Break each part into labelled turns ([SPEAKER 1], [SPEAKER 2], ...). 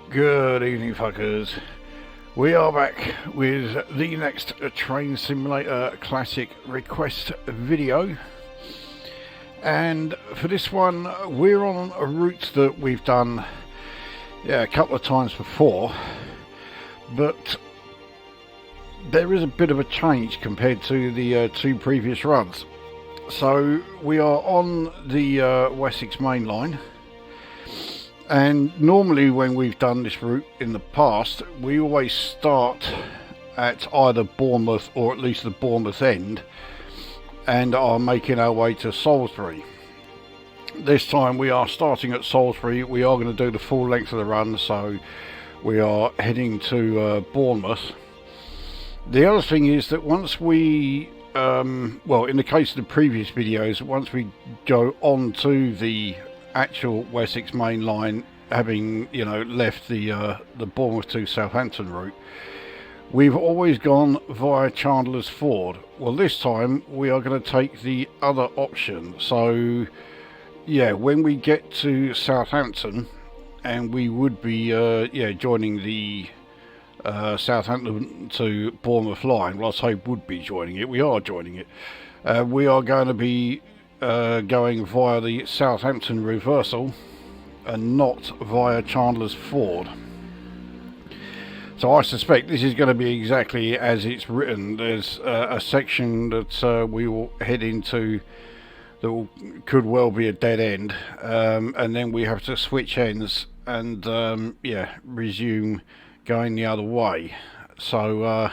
[SPEAKER 1] Good evening, fuckers. We are back with the next Train Simulator Classic request video. And for this one, we're on a route that we've done a couple of times before, but there is a bit of a change compared to the two previous runs. So we are on the Wessex Main Line. And normally when we've done this route in the past, we always start at either Bournemouth or at least the Bournemouth end and are making our way to Salisbury. This time we are starting at Salisbury. We are going to do the full length of the run, so we are heading to Bournemouth. The other thing is that once we, well, in the case of the previous videos, once we go on to the actual Wessex Main Line, having left the Bournemouth to Southampton route, we've always gone via Chandler's Ford. Well, this time we are going to take the other option. So yeah, when we get to Southampton, and we would be joining the Southampton to Bournemouth line. Well, I say would be joining it, we are joining it. We are going to be going via the Southampton Reversal and not via Chandler's Ford. So I suspect this is going to be exactly as it's written. There's a section that we will head into that could well be a dead end, and then we have to switch ends and resume going the other way. So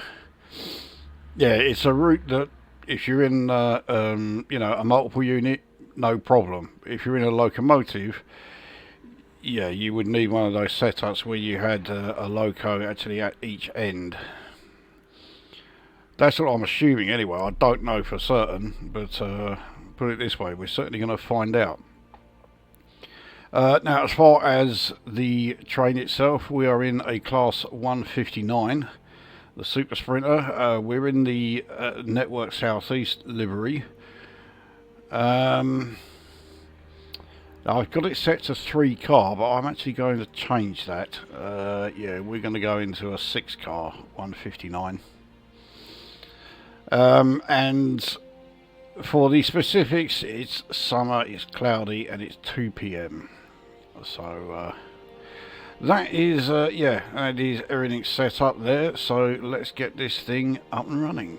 [SPEAKER 1] it's a route that if you're in a multiple unit, no problem. If you're in a locomotive, you would need one of those setups where you had a loco actually at each end. That's what I'm assuming anyway. I don't know for certain, but put it this way, we're certainly going to find out. Now, as far as the train itself, we are in a class 159. The Super Sprinter. We're in the Network Southeast livery. I've got it set to 3 car, but I'm actually going to change that. We're going to go into a 6 car 159. And for the specifics, it's summer, it's cloudy, and it's 2 PM. So that is everything set up there, so let's get this thing up and running.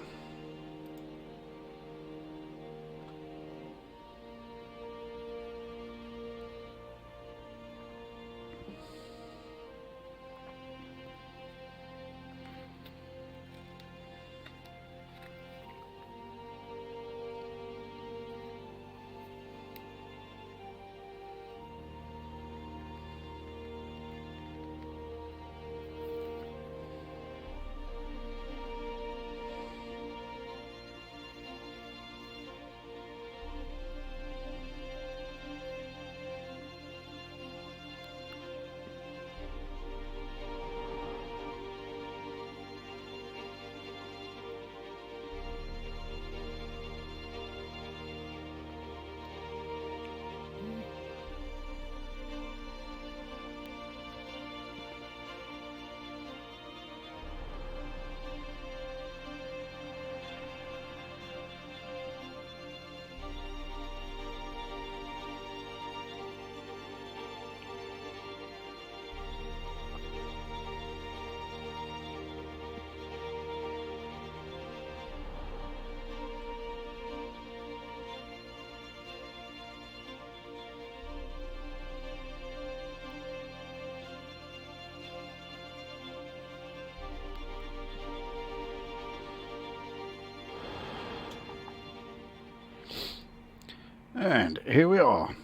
[SPEAKER 1] And here we are.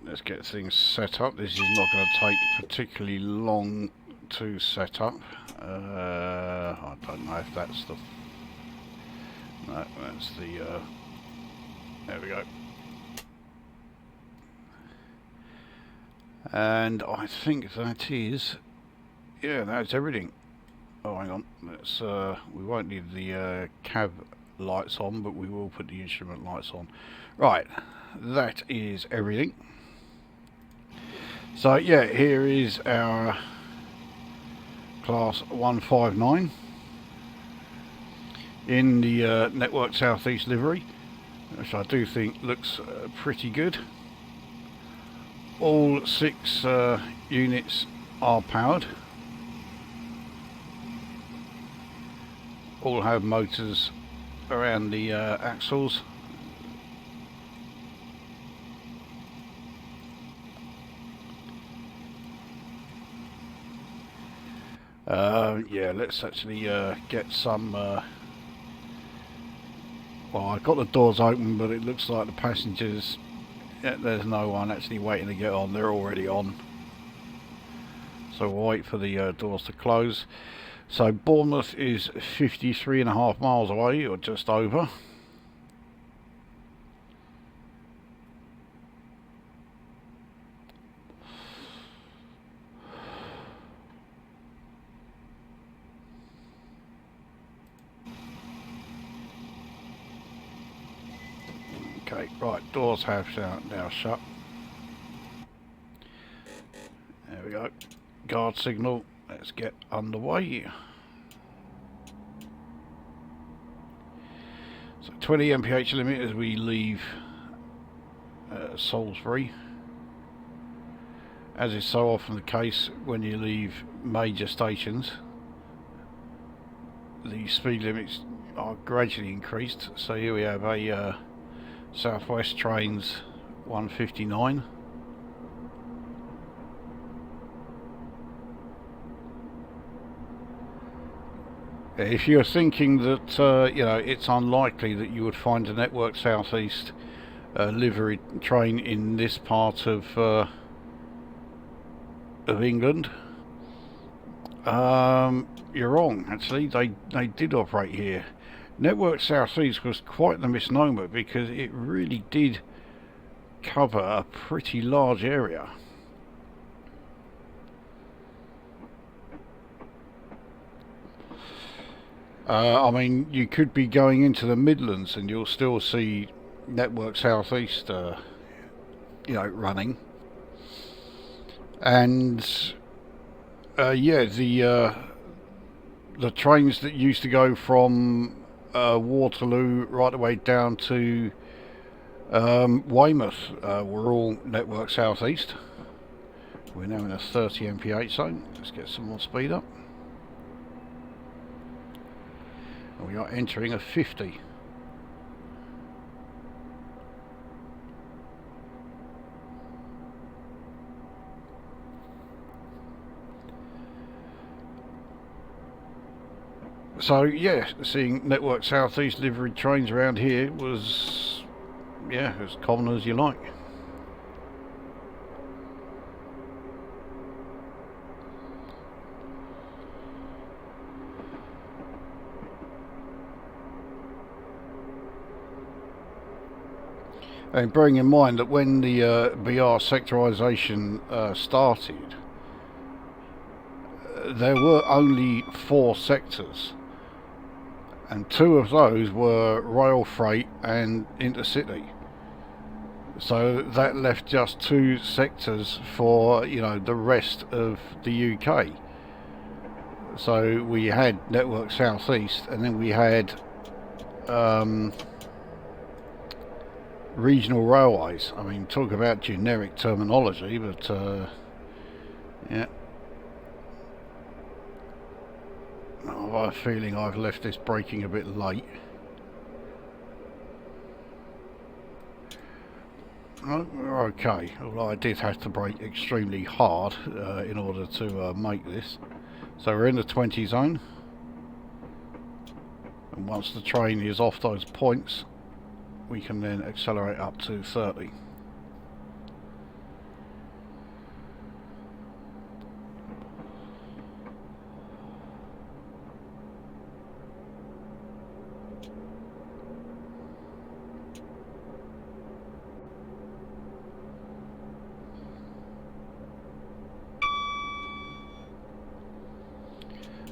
[SPEAKER 1] Let's get things set up. This is not going to take particularly long to set up. I don't know if that's the... No, that's the... there we go. And I think that is... Yeah, that's everything. Oh, hang on. Let's... we won't need the cab lights on, but we will put the instrument lights on. Right, that is everything. So yeah, here is our class 159 in the Network Southeast livery, which I do think looks pretty good. All 6 units are powered. All have motors around the axles. Yeah, let's actually get some. Well, I've got the doors open, but it looks like the passengers. There's no one actually waiting to get on. They're already on. So we'll wait for the doors to close. So Bournemouth is 53.5 miles away, or just over. Okay, right, doors have now shut. There we go. Guard signal. Let's get underway. So 20 mph limit as we leave Salisbury. As is so often the case when you leave major stations, the speed limits are gradually increased. So here we have a Southwest Trains 159. If you're thinking that you know, it's unlikely that you would find a Network Southeast livery train in this part of England, you're wrong. Actually, they did operate here. Network Southeast was quite the misnomer because it really did cover a pretty large area. I mean, you could be going into the Midlands and you'll still see Network Southeast, you know, running. And yeah, the trains that used to go from Waterloo right the way down to Weymouth were all Network Southeast. We're now in a 30 mph zone. Let's get some more speed up. We are entering a 50. So yeah, seeing Network Southeast livery trains around here was, yeah, as common as you like. And bearing in mind that when the BR sectorisation started, there were only 4 sectors, and 2 of those were rail freight and intercity. So that left just 2 sectors for, you know, the rest of the UK. So we had Network Southeast, and then we had regional railways. I mean, talk about generic terminology, but yeah. I have a feeling I've left this braking a bit late. Oh, okay, although I did have to brake extremely hard in order to make this. So we're in the 20 zone, and once the train is off those points, we can then accelerate up to 30.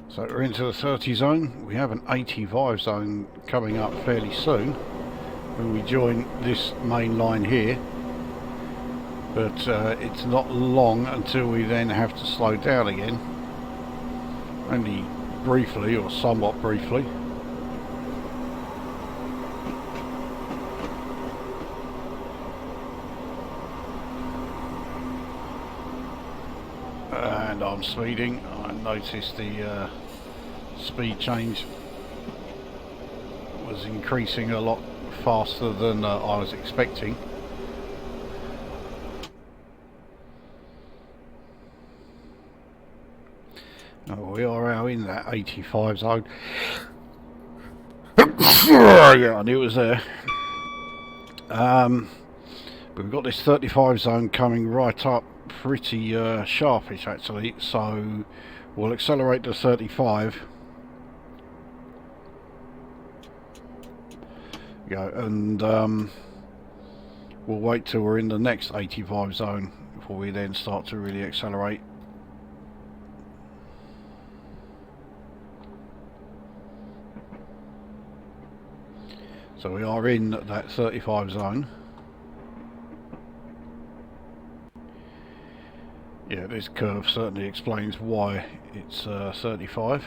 [SPEAKER 1] So we're into the 30 zone. We have an 85 zone coming up fairly soon when we join this main line here. but it's not long until we then have to slow down again, only briefly or somewhat briefly. And I'm speeding. I noticed the speed change was increasing a lot faster than I was expecting. Oh, we are now in that 85 zone. Yeah, I knew it was there. We've got this 35 zone coming right up pretty sharpish actually, so we'll accelerate to 35. Go, and we'll wait till we're in the next 85 zone before we then start to really accelerate. So we are in that 35 zone. Yeah, this curve certainly explains why it's 35.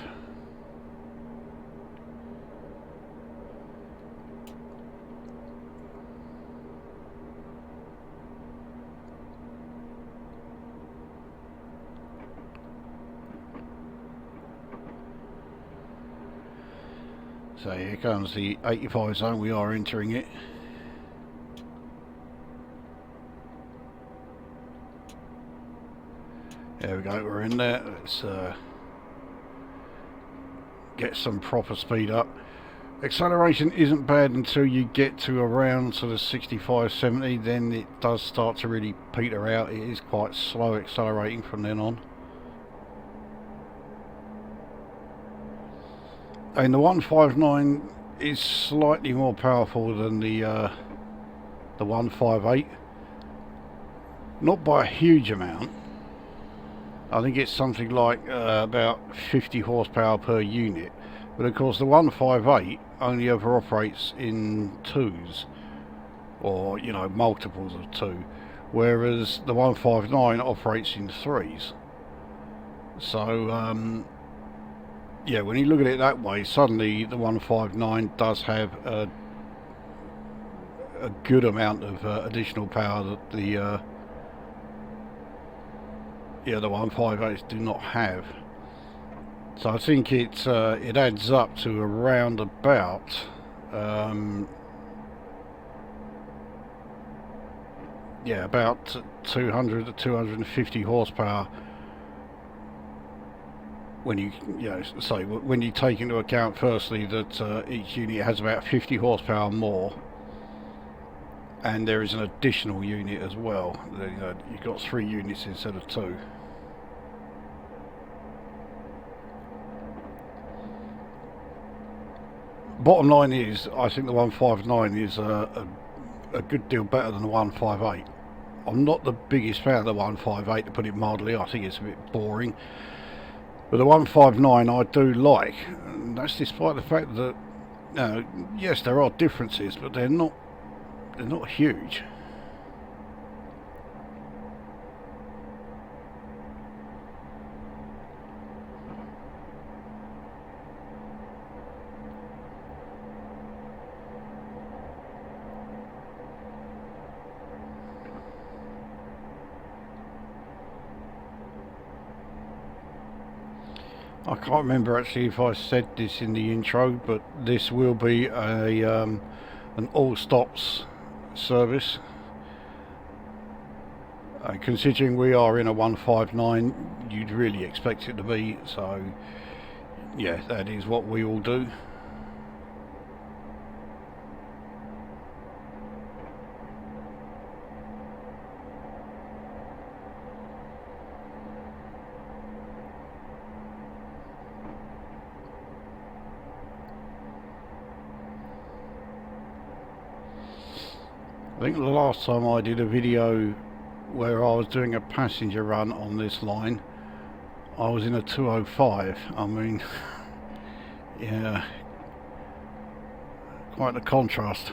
[SPEAKER 1] So here comes the 85 zone, we are entering it. There we go, we're in there. Let's get some proper speed up. Acceleration isn't bad until you get to around sort of 65, 70, then it does start to really peter out. It is quite slow accelerating from then on. And the 159 is slightly more powerful than the 158. Not by a huge amount. I think it's something like about 50 horsepower per unit. But of course the 158 only ever operates in twos, or you know, multiples of two, whereas the 159 operates in threes. So yeah, when you look at it that way, suddenly the 159 does have a good amount of additional power that the 158s do not have. So I think it adds up to around about about 200 to 250 horsepower. When you when you take into account firstly that each unit has about 50 horsepower more, and there is an additional unit as well. You've got 3 units instead of 2. Bottom line is, I think the 159 is a good deal better than the 158. I'm not the biggest fan of the 158, to put it mildly. I think it's a bit boring. But the 159 I do like, and that's despite the fact that, yes, there are differences, but they're not huge. I can't remember actually if I said this in the intro, but this will be a an all stops service. Considering we are in a 159, you'd really expect it to be, so yeah, that is what we will do. I think the last time I did a video where I was doing a passenger run on this line, I was in a 205. I mean, yeah, quite a contrast.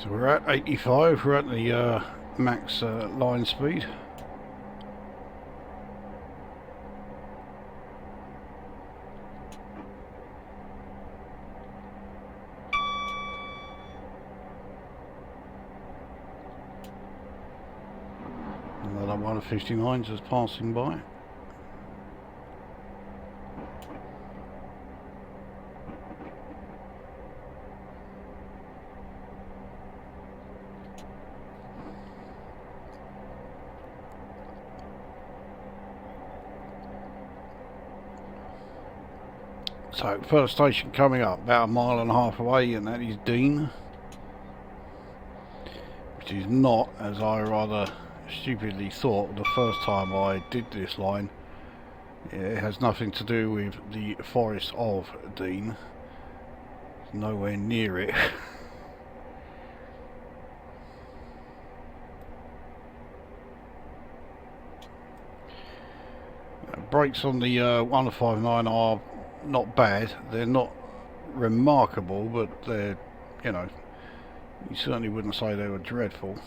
[SPEAKER 1] So we're at 85, we're at the max line speed. Another one of 59 just passing by. So, first station coming up, about 1.5 miles away, and that is Dean. Which is not, as I rather stupidly thought the first time I did this line. It has nothing to do with the forest of Dean. It's nowhere near it. Brakes on the 159 are not bad. They're not remarkable, but they're, you know, you certainly wouldn't say they were dreadful.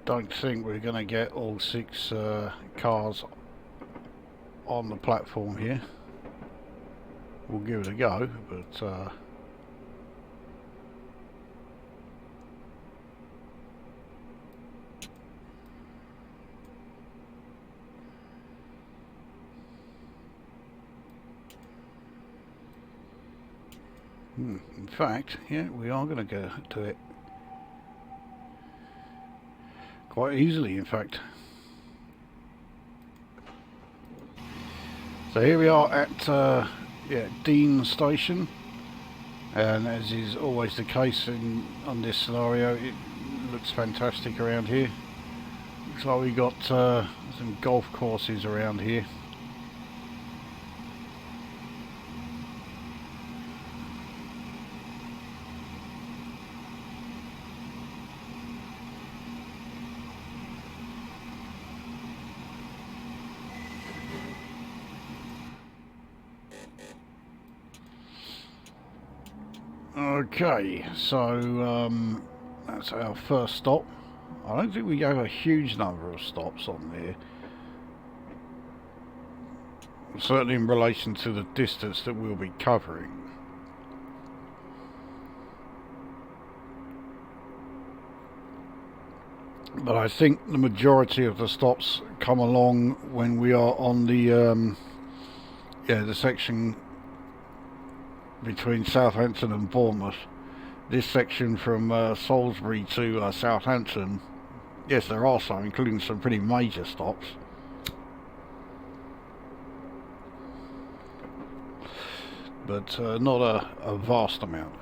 [SPEAKER 1] Don't think we're going to get all 6 cars on the platform here. We'll give it a go, but in fact, yeah, we are going to go to it. Quite easily, in fact. So here we are at Dean Station, and as is always the case on this scenario, it looks fantastic around here. Looks like we got some golf courses around here. Okay, so that's our first stop. I don't think we have a huge number of stops on there. Certainly in relation to the distance that we'll be covering. But I think the majority of the stops come along when we are on the section between Southampton and Bournemouth. This section from Salisbury to Southampton, yes, there are some, including some pretty major stops. But not a vast amount.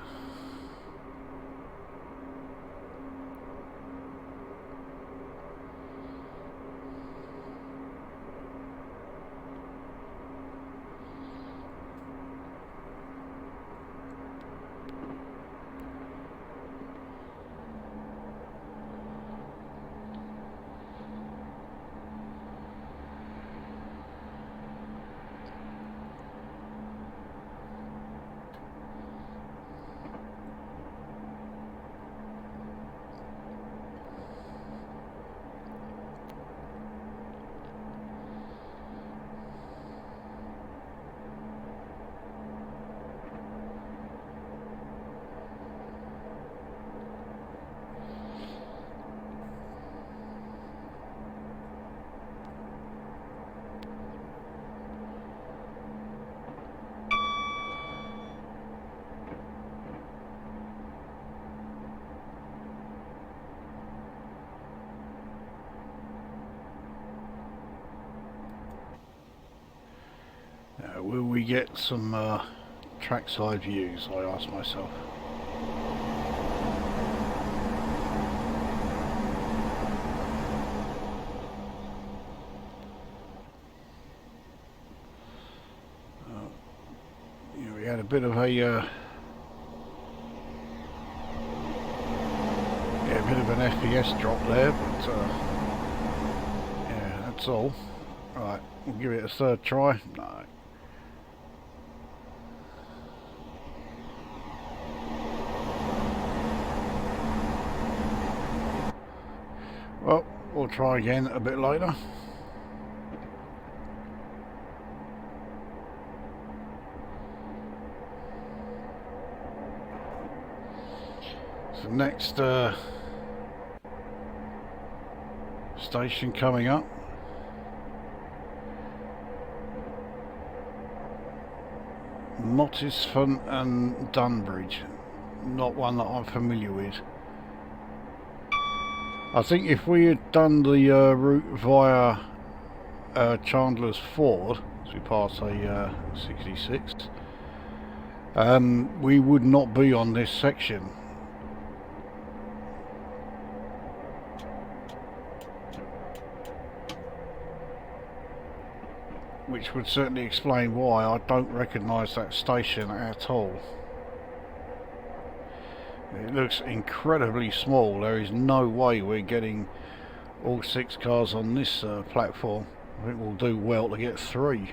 [SPEAKER 1] will we get some trackside views, I ask myself. We had a bit of a bit of an FPS drop there, but yeah, that's all. Right, we'll give it a third try. No. Well, we'll try again a bit later. So next station coming up. Mottisfont and Dunbridge. Not one that I'm familiar with. I think if we had done the route via Chandler's Ford, as we pass a 66, we would not be on this section. Which would certainly explain why I don't recognise that station at all. It looks incredibly small. There is no way we're getting all 6 cars on this platform. I think we'll do well to get 3.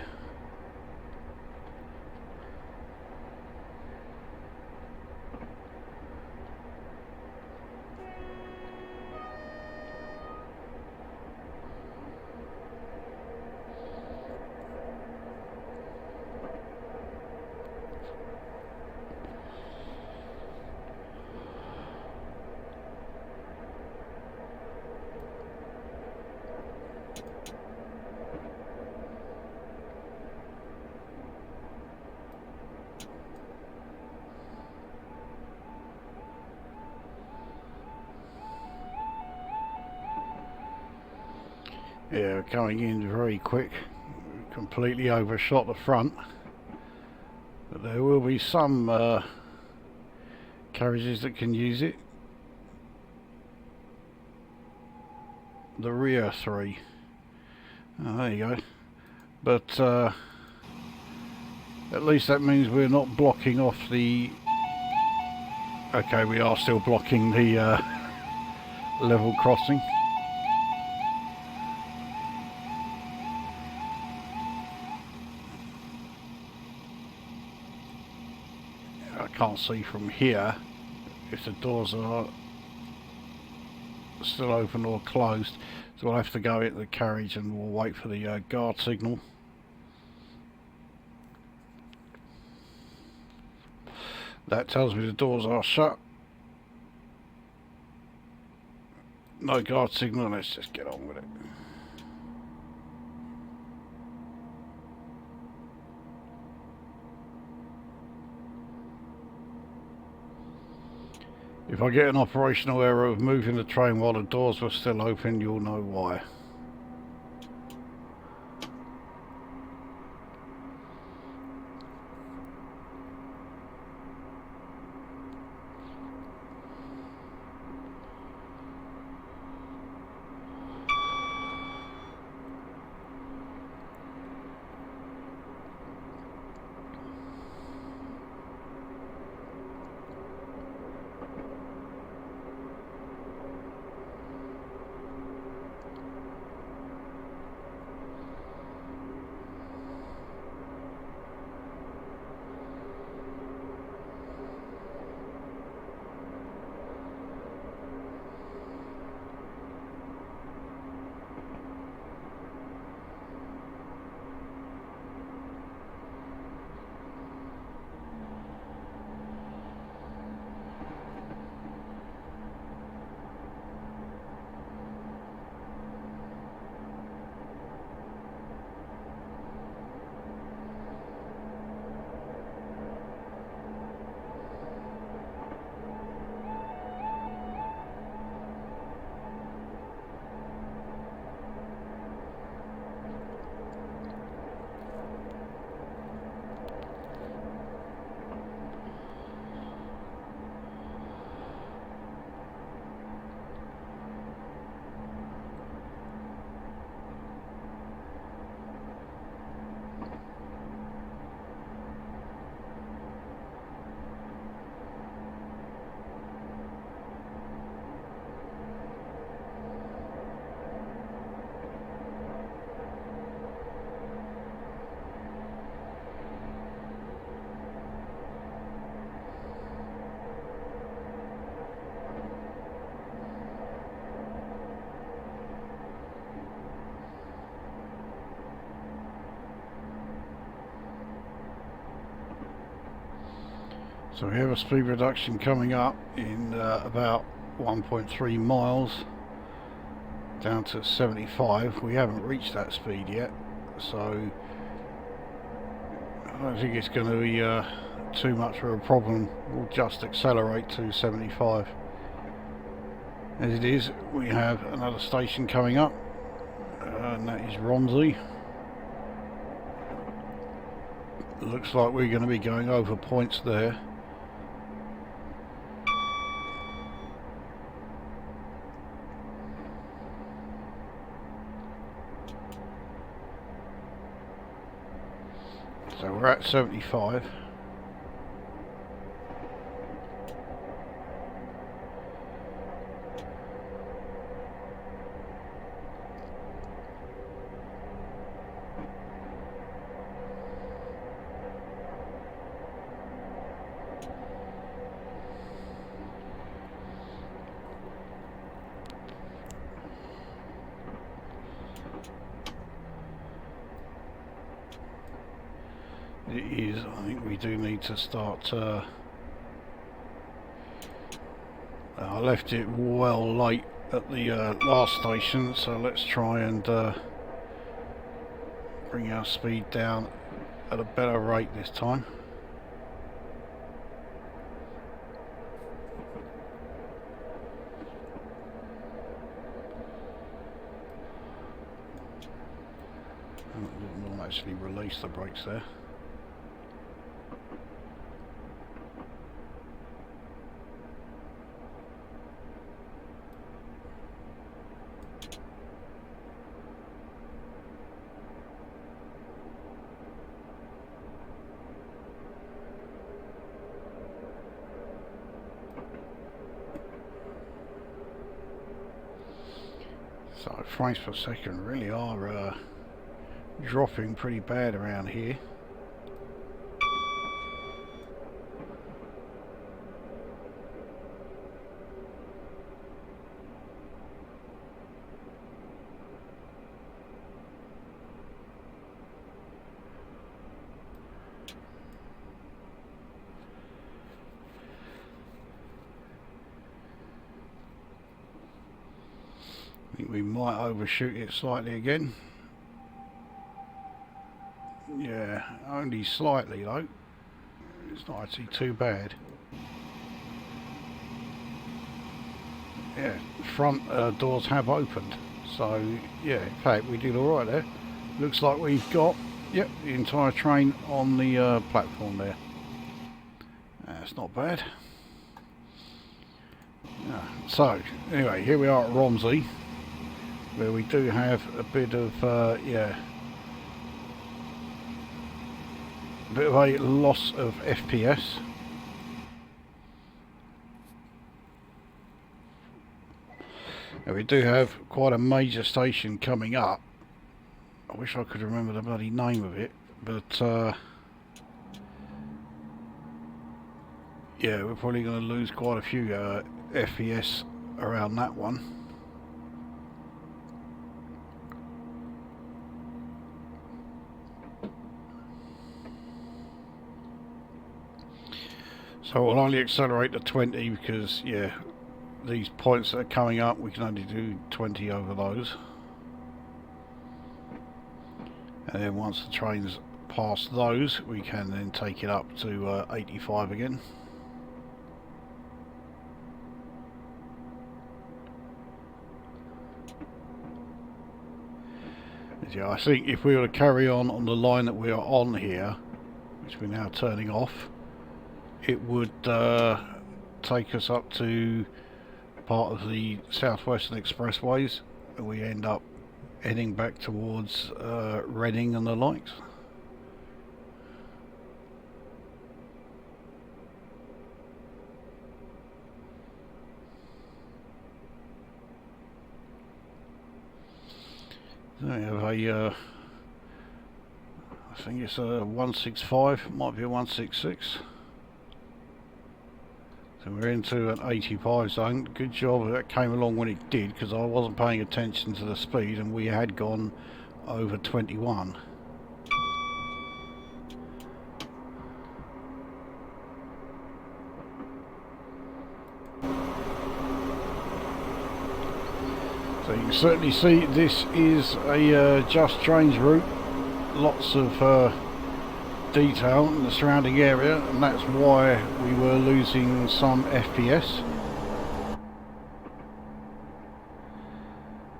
[SPEAKER 1] Yeah, coming in very quick, completely overshot the front, but there will be some carriages that can use it. The rear 3, oh, there you go, but at least that means we're not blocking off the, okay, we are still blocking the level crossing. I can't see from here if the doors are still open or closed, so we'll have to go into the carriage and we'll wait for the guard signal. That tells me the doors are shut. No guard signal, let's just get on with it. If I get an operational error of moving the train while the doors were still open, you'll know why. So we have a speed reduction coming up in about 1.3 miles down to 75. We haven't reached that speed yet, so I don't think it's going to be too much of a problem. We'll just accelerate to 75. As it is, we have another station coming up, and that is Romsey. Looks like we're going to be going over points there. So we're at 75. It is, I think we do need to start, I left it well late at the last station, so let's try and bring our speed down at a better rate this time. We'll actually release the brakes there. So frames per second really are dropping pretty bad around here. I think we might overshoot it slightly again. Yeah, only slightly though. It's not actually too bad. Yeah, front doors have opened. So yeah, in fact we did alright there. Looks like we've got, yep, the entire train on the platform there. That's not bad. Yeah, so anyway, here we are at Romsey, where we do have a bit of yeah, a bit of a loss of FPS. And we do have quite a major station coming up. I wish I could remember the bloody name of it, but yeah, we're probably going to lose quite a few FPS around that one. So we'll only accelerate to 20 because, yeah, these points that are coming up, we can only do 20 over those. And then once the train's past those, we can then take it up to 85 again. Yeah, I think if we were to carry on the line that we are on here, which we're now turning off, it would take us up to part of the Southwestern Expressways, and we end up heading back towards Reading and the likes. So we have a I think it's a 165, might be a 166. So we're into an 85 zone. Good job that came along when it did, because I wasn't paying attention to the speed and we had gone over 21. So you can certainly see this is a just trains route. Lots of detail in the surrounding area, and that's why we were losing some FPS.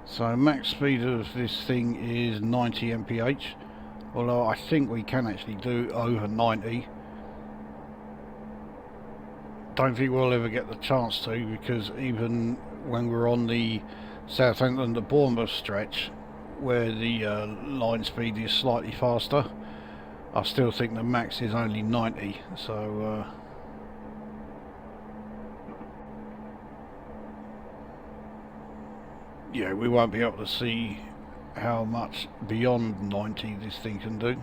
[SPEAKER 1] So max speed of this thing is 90 mph, although I think we can actually do over 90. Don't think we'll ever get the chance to, because even when we're on the Southampton to Bournemouth stretch, where the line speed is slightly faster, I still think the max is only 90. So yeah, we won't be able to see how much beyond 90 this thing can do.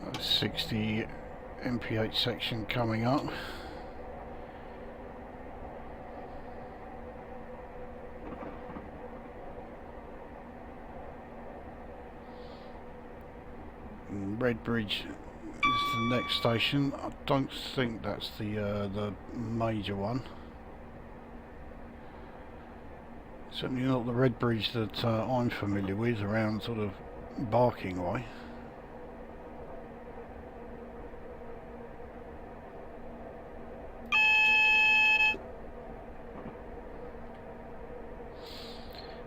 [SPEAKER 1] That's 60 mph section coming up. Redbridge is the next station. I don't think that's the major one. Certainly not the Redbridge that I'm familiar with, around sort of Barking way.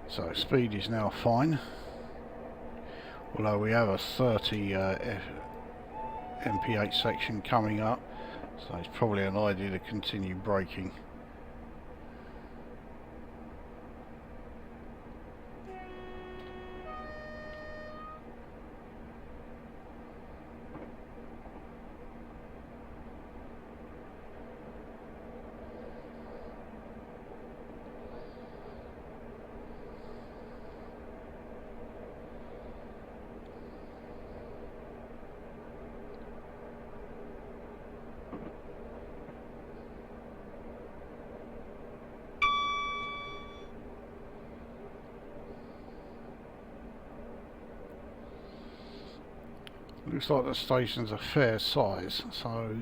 [SPEAKER 1] So speed is now fine, although we have a 30 mph section coming up, so it's probably an idea to continue braking. Looks like the station's a fair size, so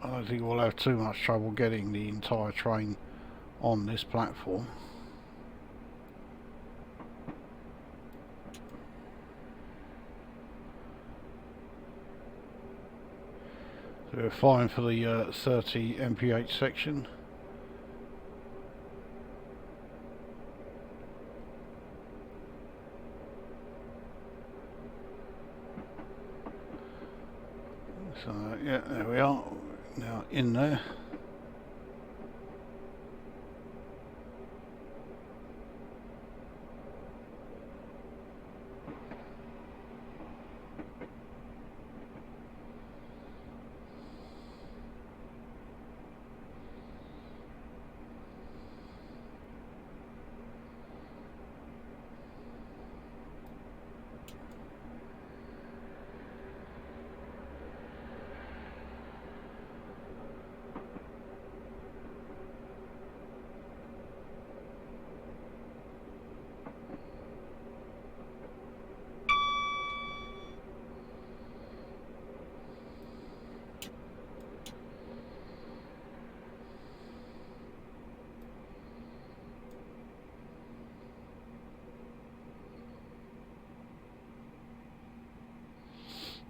[SPEAKER 1] I don't think we'll have too much trouble getting the entire train on this platform. So we're fine for the 30 mph section. So yeah, there we are, now in there.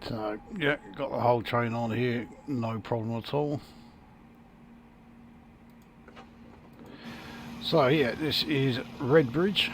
[SPEAKER 1] So yeah, got the whole train on here, no problem at all. So yeah, this is Redbridge.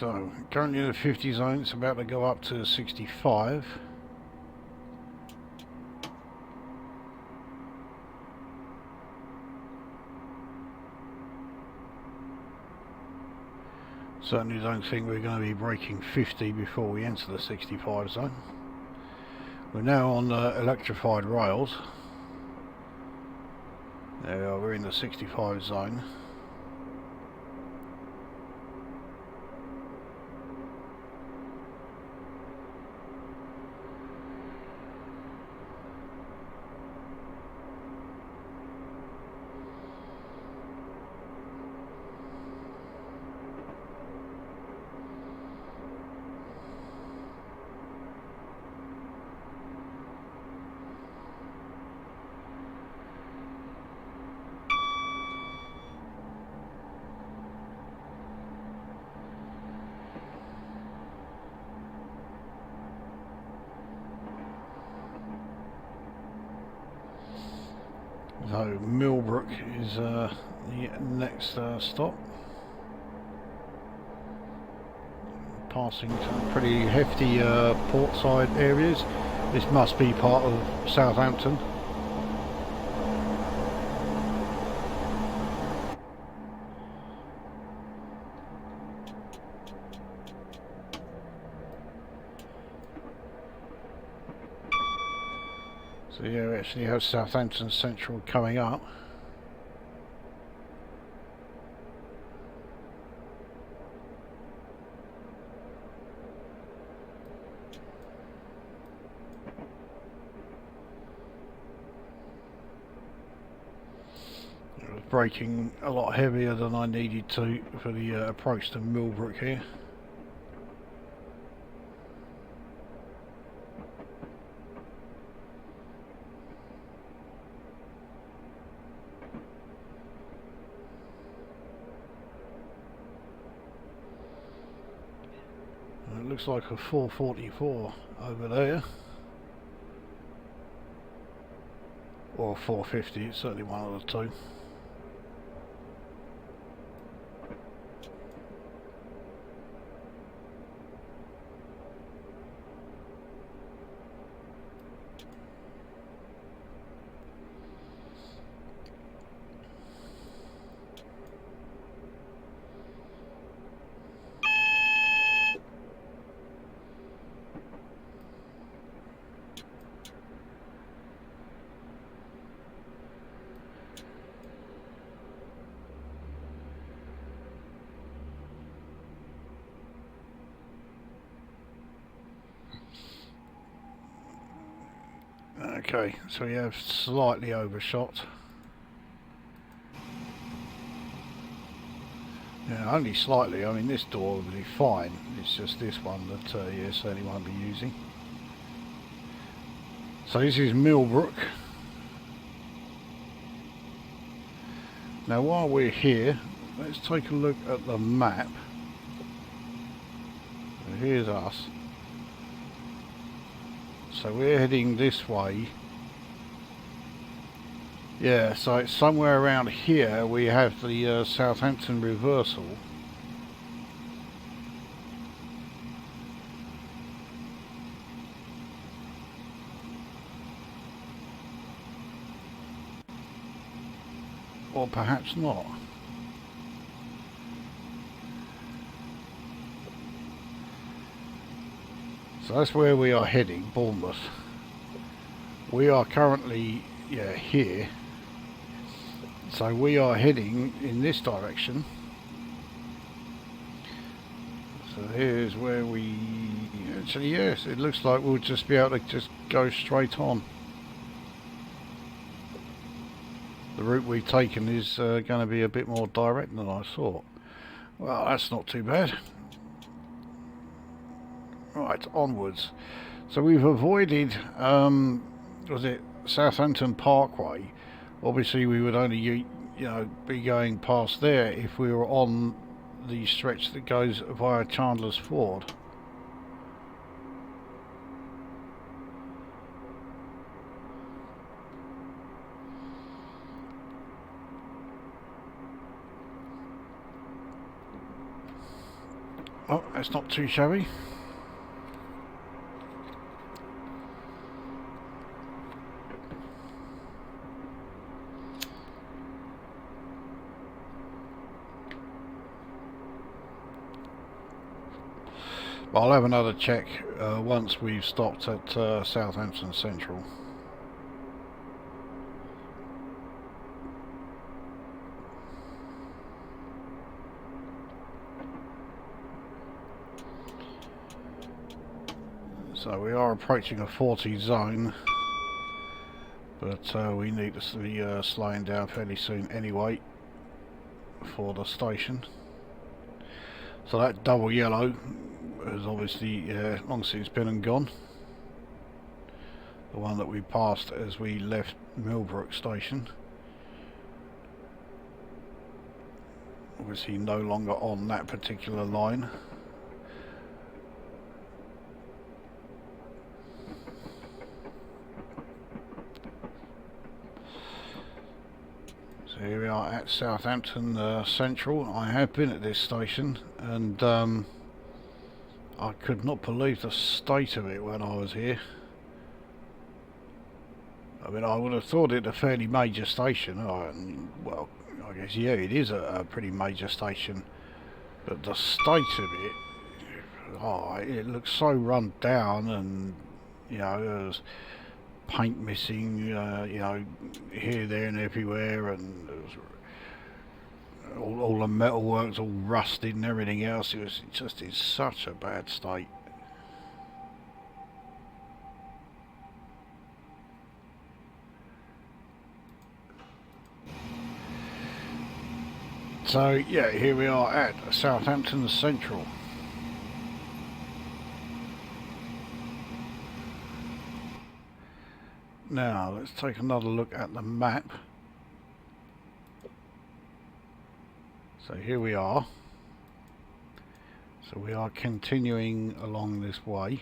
[SPEAKER 1] So currently in the 50 zone, it's about to go up to 65. Certainly don't think we're going to be breaking 50 before we enter the 65 zone. We're now on electrified rails. There we are, we're in the 65 zone. So Millbrook is the next stop. Passing some pretty hefty portside areas. This must be part of Southampton. So yeah, we actually have Southampton Central coming up. I was braking a lot heavier than I needed to for the approach to Millbrook here. It looks like a 444 over there, or 450, it's certainly one of the two. Okay, so we have slightly overshot. Yeah, only slightly. I mean, this door will be fine. It's just this one that you certainly won't be using. So this is Millbrook. Now while we're here, let's take a look at the map. So here's us. So we're heading this way. Yeah, so it's somewhere around here we have the Southampton Reversal. Or perhaps not. So that's where we are heading, Bournemouth. We are currently, yeah, here. So we are heading in this direction. So here's where we actually, yes, it looks like we'll just be able to just go straight on. The route we've taken is going to be a bit more direct than I thought. Well, that's not too bad. Right, onwards. So we've avoided, was it Southampton Parkway? Obviously we would only, you know, be going past there if we were on the stretch that goes via Chandler's Ford. Oh, that's not too shabby. I'll have another check once we've stopped at Southampton Central. So we are approaching a 40 zone, but we need to be slowing down fairly soon anyway for the station. So that double yellow is obviously long since been and gone. The one that we passed as we left Millbrook Station. Obviously no longer on that particular line. So here we are at Southampton Central. I have been at this station and I could not believe the state of it when I was here. I mean, I would have thought it a fairly major station. Well, I guess, yeah, it is a pretty major station. But the state of it, it looks so run down, and, you know, there's paint missing, you know, here, there and everywhere, and all the metalwork's all rusted and everything else. It was just in such a bad state. So yeah, here we are at Southampton Central. Now let's take another look at the map. So here we are. So we are continuing along this way.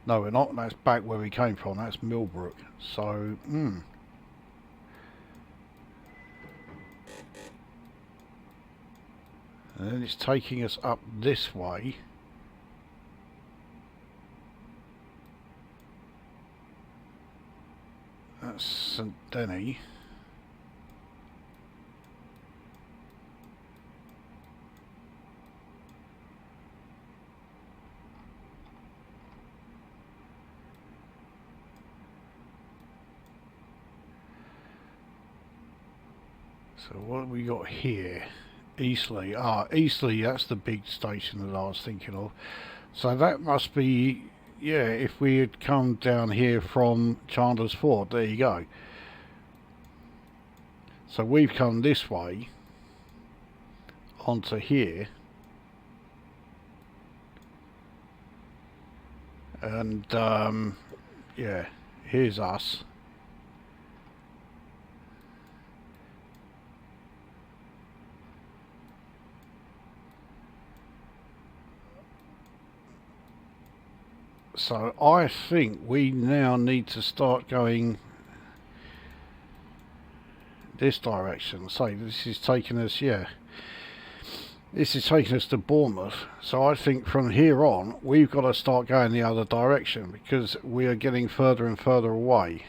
[SPEAKER 1] No, we're not. That's back where we came from. That's Millbrook. So, And then it's taking us up this way. That's St Denny. So what have we got here? Eastleigh. Eastleigh, that's the big station that I was thinking of. So that must be, yeah, if we had come down here from Chandler's Ford. There you go. So we've come this way onto here, and yeah, here's us. So I think we now need to start going this direction. So this is taking us, yeah, this is taking us to Bournemouth. So I think from here on we've got to start going the other direction, because we are getting further and further away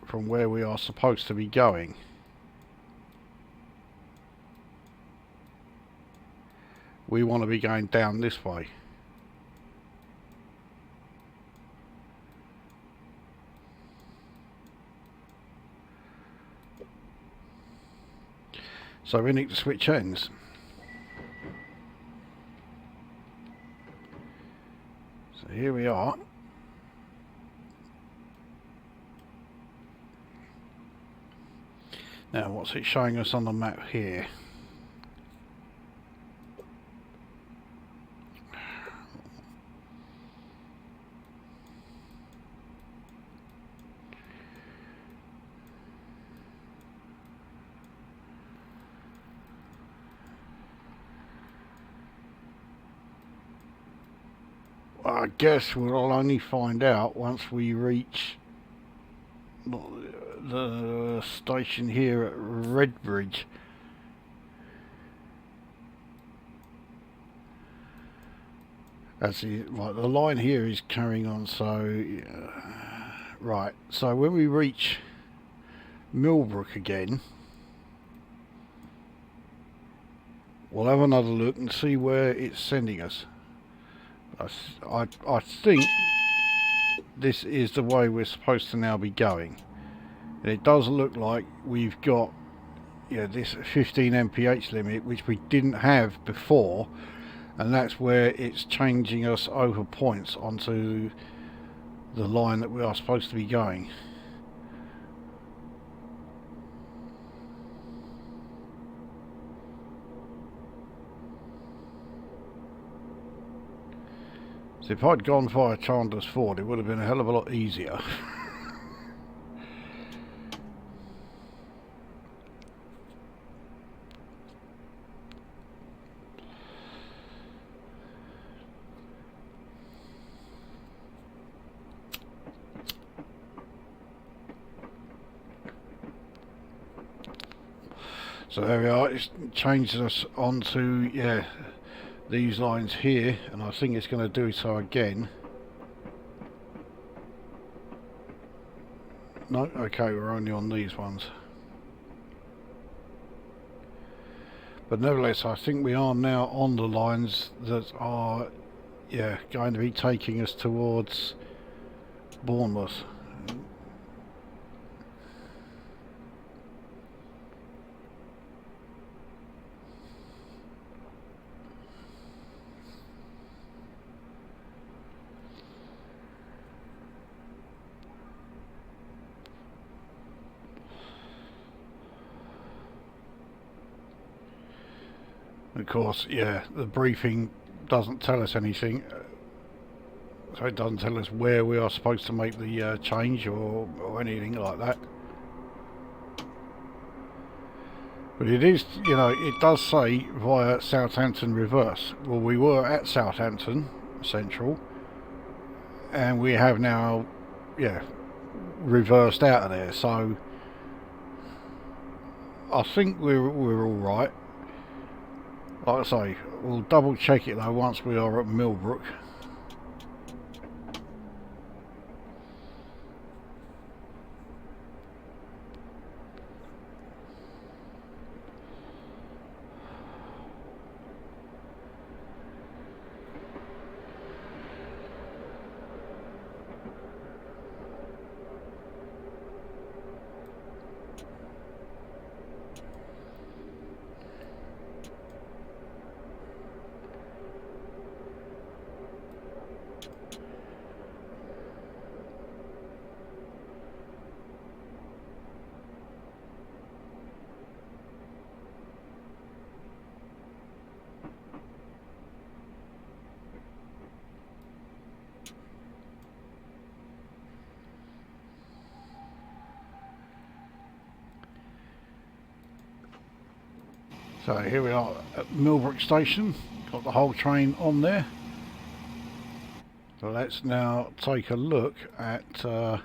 [SPEAKER 1] from where we are supposed to be going. We want to be going down this way. So we need to switch ends. So here we are. Now what's it showing us on the map here? I guess we'll only find out once we reach the station here at Redbridge. That's the line here is carrying on, so right, so when we reach Millbrook again, we'll have another look and see where it's sending us. I think this is the way we're supposed to now be going. And it does look like we've got this 15 mph limit, which we didn't have before, and that's where it's changing us over points onto the line that we are supposed to be going. So if I'd gone via Chandler's Ford, it would have been a hell of a lot easier. So there we are, it's changed us onto, these lines here, and I think it's going to do so again. No, okay, we're only on these ones. But nevertheless, I think we are now on the lines that are, going to be taking us towards Bournemouth. Of course, the briefing doesn't tell us anything, so it doesn't tell us where we are supposed to make the change or anything like that. But it is, it does say via Southampton Reverse. Well, we were at Southampton Central, and we have now, reversed out of there. So I think we're all right. Like I say, we'll double check it though once we are at Millbrook. So here we are at Millbrook Station, got the whole train on there. So let's now take a look at right,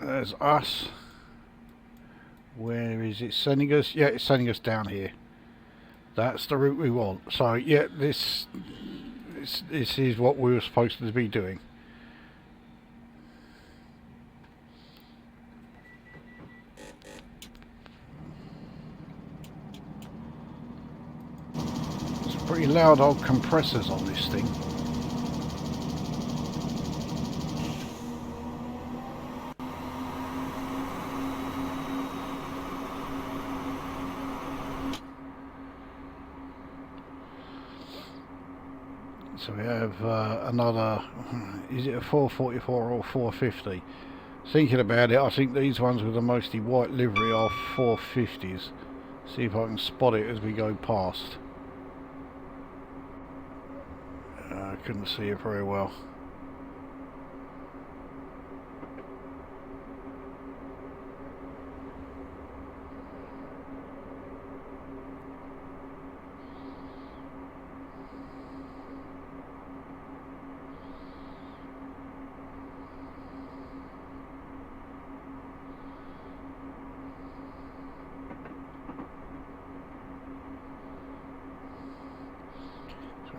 [SPEAKER 1] there's us. Where is it sending us? Yeah, it's sending us down here. That's the route we want. So yeah, this is what we were supposed to be doing. Pretty loud old compressors on this thing. So we have another, is it a 444 or 450? Thinking about it, I think these ones with the mostly white livery are 450s. See if I can spot it as we go past. I couldn't see it very well.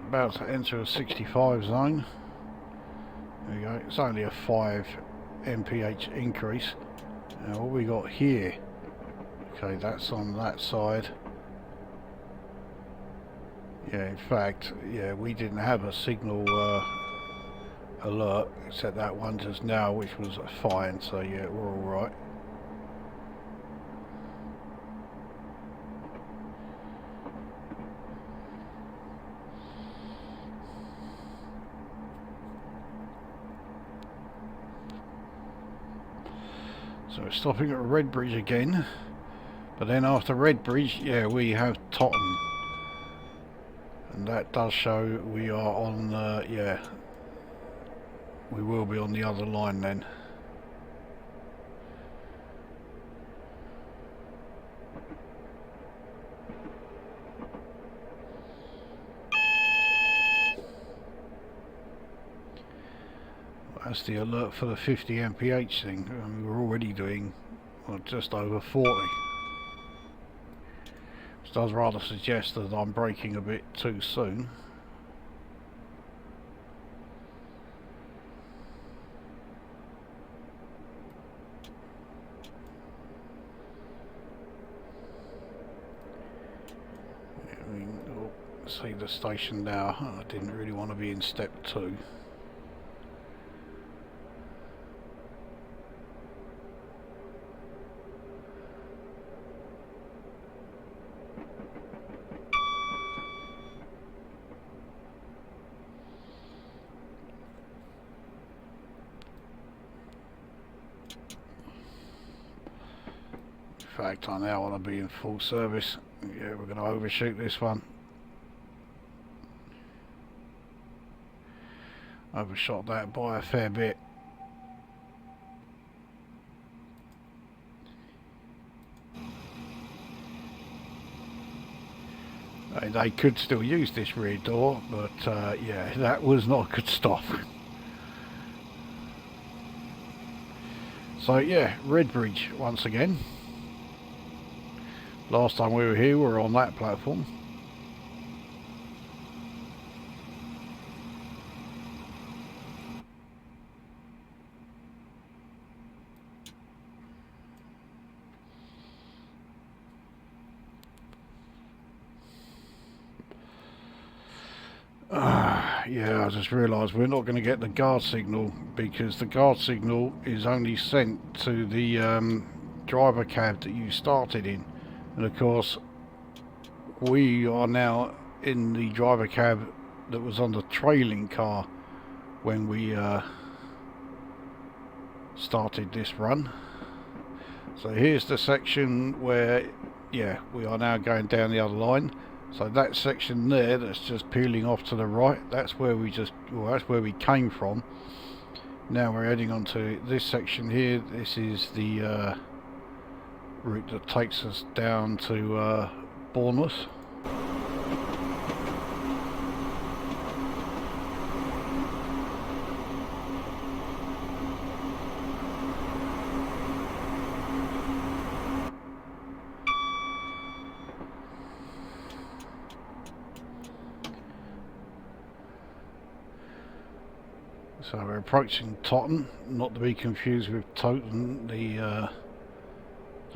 [SPEAKER 1] About to enter a 65 zone. There we go. It's only a 5 mph increase. Now what we got here? Okay, that's on that side. Yeah, in fact, yeah, we didn't have a signal alert except that one just now, which was fine. So yeah, we're all right. So we're stopping at Redbridge again, but then after Redbridge, yeah, we have Tottenham, and that does show we are on, yeah, we will be on the other line then. That's the alert for the 50 mph thing. I mean, we're already doing, well, just over 40. Which does rather suggest that I'm braking a bit too soon. Yeah, I mean, oh, see the station now. I didn't really want to be in step 2. In fact, I now want to be in full service. Yeah, we're going to overshoot this one. Overshot that by a fair bit. They could still use this rear door, but yeah, that was not a good stop. So yeah, Redbridge once again. Last time we were here, we were on that platform. Yeah, I just realised we're not going to get the guard signal because the guard signal is only sent to the driver cab that you started in. And of course, we are now in the driver cab that was on the trailing car when we started this run. So here's the section where, yeah, we are now going down the other line. So that section there that's just peeling off to the right, that's where we just, well, that's where we came from. Now we're heading on to this section here. This is the route that takes us down to Bournemouth. So we're approaching Tottenham, not to be confused with Toten, the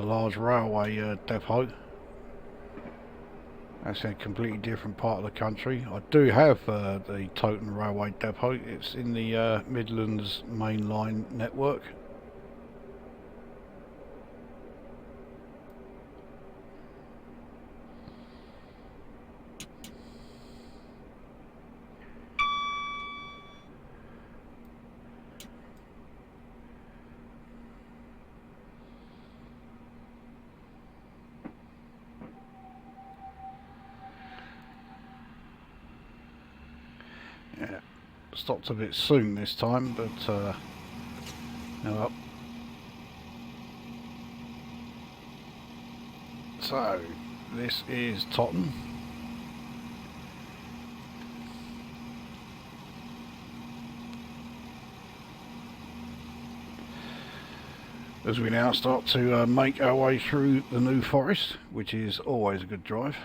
[SPEAKER 1] large railway depot. That's a completely different part of the country. I do have the Toten railway depot. It's in the Midlands Main Line network. Yeah, stopped a bit soon this time, but oh well. So this is Totton. As we now start to make our way through the New Forest, which is always a good drive.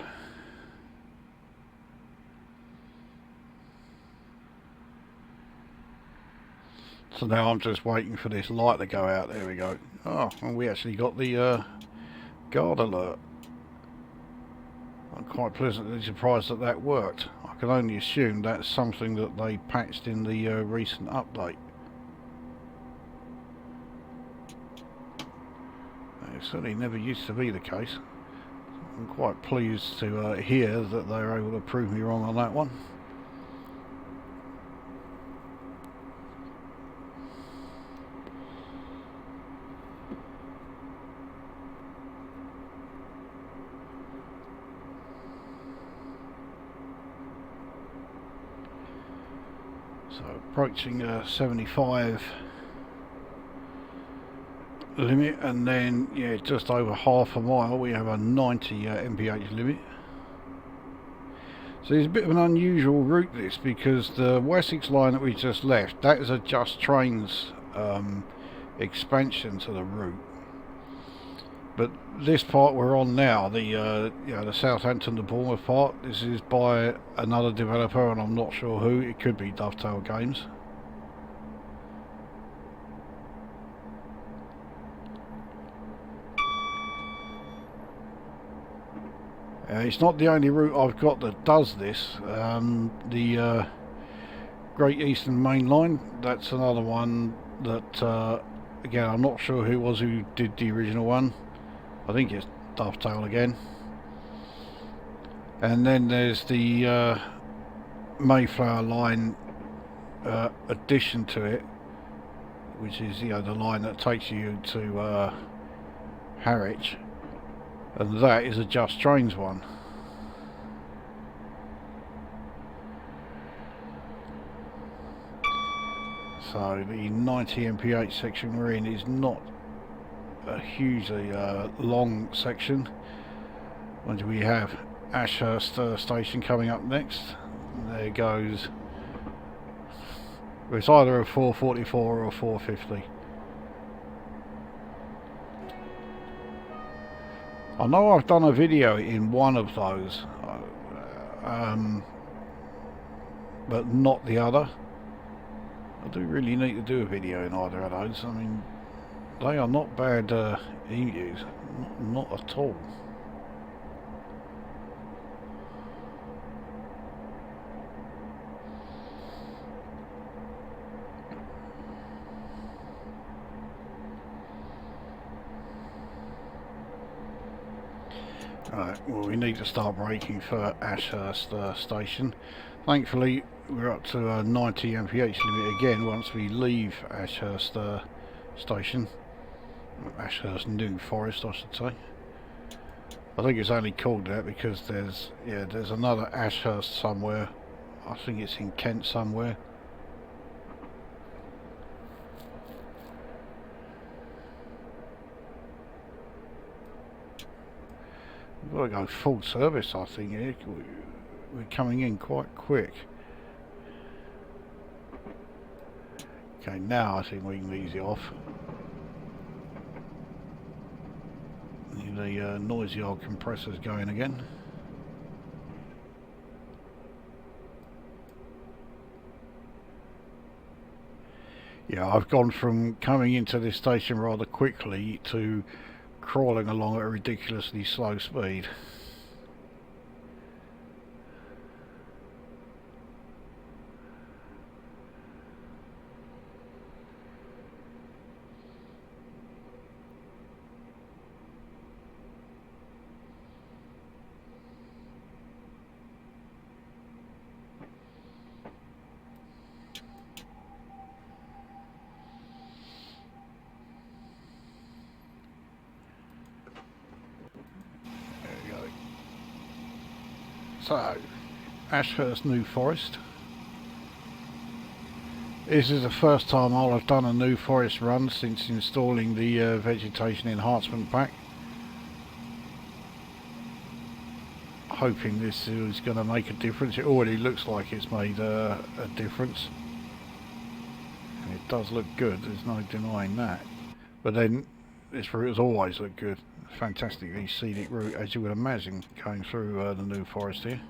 [SPEAKER 1] So now I'm just waiting for this light to go out. There we go. Oh, and we actually got the guard alert. I'm quite pleasantly surprised that that worked. I can only assume that's something that they patched in the recent update. It certainly never used to be the case. I'm quite pleased to hear that they were able to prove me wrong on that one. So approaching 75 limit, and then yeah, just over half a mile we have a 90 mph limit. So it's a bit of an unusual route this, because the Wessex line that we just left, that is a Just Trains expansion to the route. But this part we're on now, the the Southampton to Bournemouth part, this is by another developer, and I'm not sure who. It could be Dovetail Games. It's not the only route I've got that does this. The Great Eastern Main Line, that's another one that, again, I'm not sure who it was who did the original one. I think it's Dovetail again. And then there's the Mayflower line addition to it, which is the line that takes you to Harwich. And that is a Just Trains one. So the 90 mph section we're in is not a hugely long section. Once we have Ashurst Station coming up next, there goes. It's either a 444 or a 450. I know I've done a video in one of those, but not the other. I do really need to do a video in either of those. I mean, they are not bad emus, not at all. Right, well, we need to start braking for Ashurst Station. Thankfully, we're up to a 90 mph limit again once we leave Ashurst Station. Ashurst New Forest, I should say. I think it's only called that because there's another Ashurst somewhere. I think it's in Kent somewhere. We've got to go full service, I think, here. We're coming in quite quick. Okay, now I think we can ease it off. The noisy old compressor's going again. Yeah, I've gone from coming into this station rather quickly to crawling along at a ridiculously slow speed. So, Ashurst New Forest. This is the first time I'll have done a New Forest run since installing the vegetation enhancement pack. Hoping this is going to make a difference. It already looks like it's made a difference. And it does look good, there's no denying that. But then, this route has always looked good. Fantastically scenic route, as you would imagine, going through the New Forest here.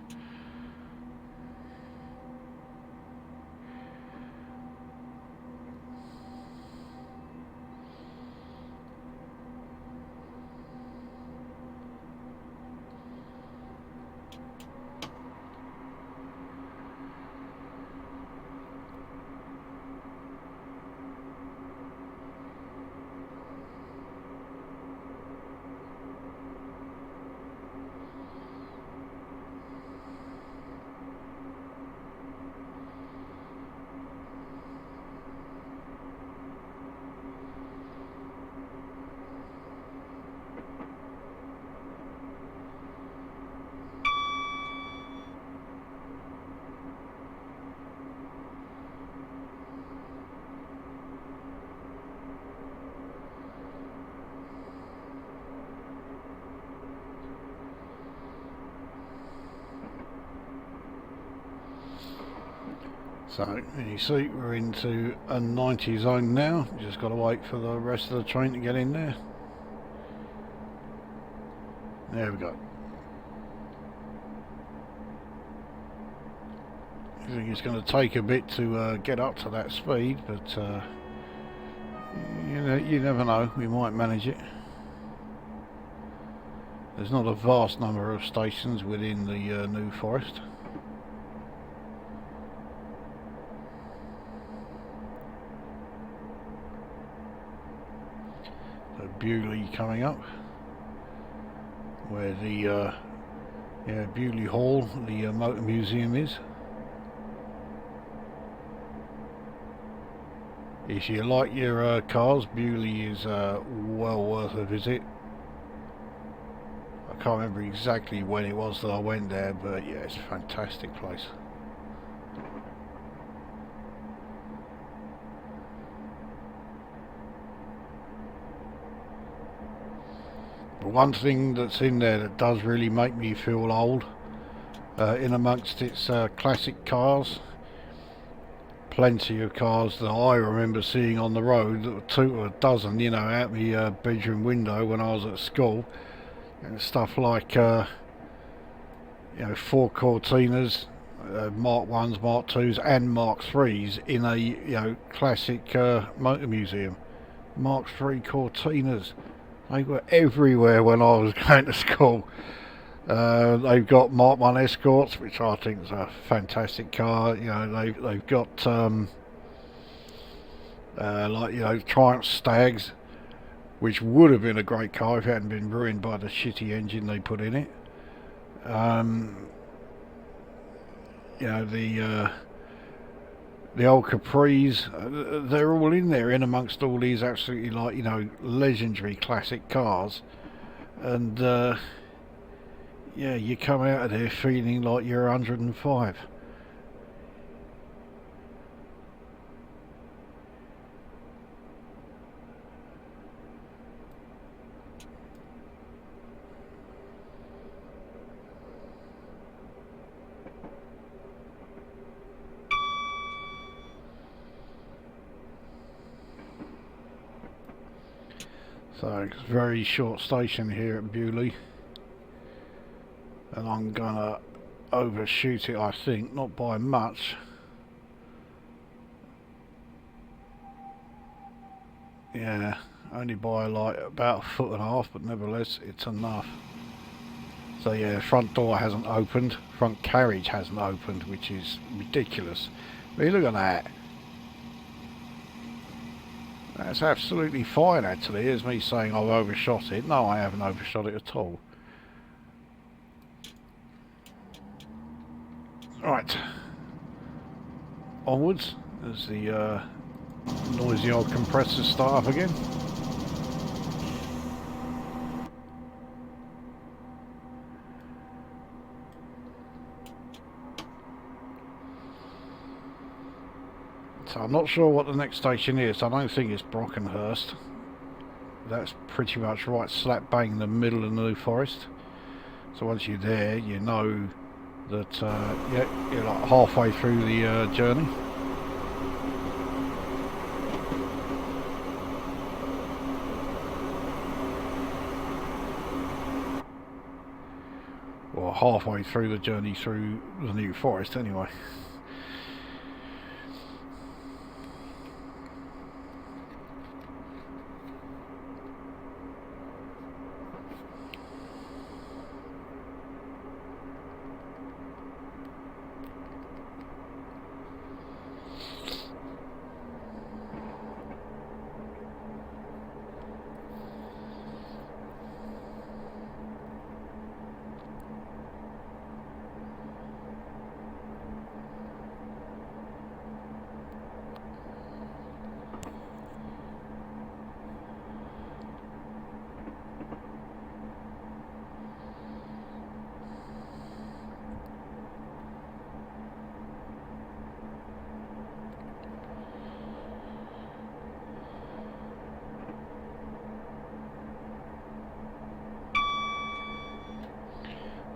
[SPEAKER 1] So, you see, we're into a 90 zone now. Just got to wait for the rest of the train to get in there. There we go. I think it's going to take a bit to get up to that speed, but you never know. We might manage it. There's not a vast number of stations within the New Forest. So Bewley coming up, where the Bewley Hall, the motor museum is. If you like your cars, Bewley is well worth a visit. I can't remember exactly when it was that I went there, but yeah, it's a fantastic place. But one thing that's in there that does really make me feel old, in amongst its classic cars, plenty of cars that I remember seeing on the road, that were 2 or a dozen, you know, out my bedroom window when I was at school. And stuff like, Ford Cortinas, Mark 1s, Mark 2s and Mark 3s in a, classic motor museum. Mark 3 Cortinas. They were everywhere when I was going to school. They've got Mark 1 Escorts, which I think is a fantastic car. You know, they've got Triumph Stags, which would have been a great car if it hadn't been ruined by the shitty engine they put in it. The old Capris, they're all in there, in amongst all these absolutely legendary classic cars. And you come out of there feeling like you're 105. So it's a very short station here at Bewley, and I'm gonna overshoot it, I think, not by much. Yeah, only by like about 1.5 foot, but nevertheless it's enough. So yeah, front door hasn't opened, front carriage hasn't opened, which is ridiculous. I mean, look at that. That's absolutely fine, actually. Here's me saying I've overshot it. No, I haven't overshot it at all. Right. Onwards, as the noisy old compressors start up again. So I'm not sure what the next station is. I don't think it's Brockenhurst. That's pretty much right slap bang in the middle of the New Forest. So once you're there, you know that yeah, you're like halfway through the journey. Or halfway through the journey through the New Forest anyway.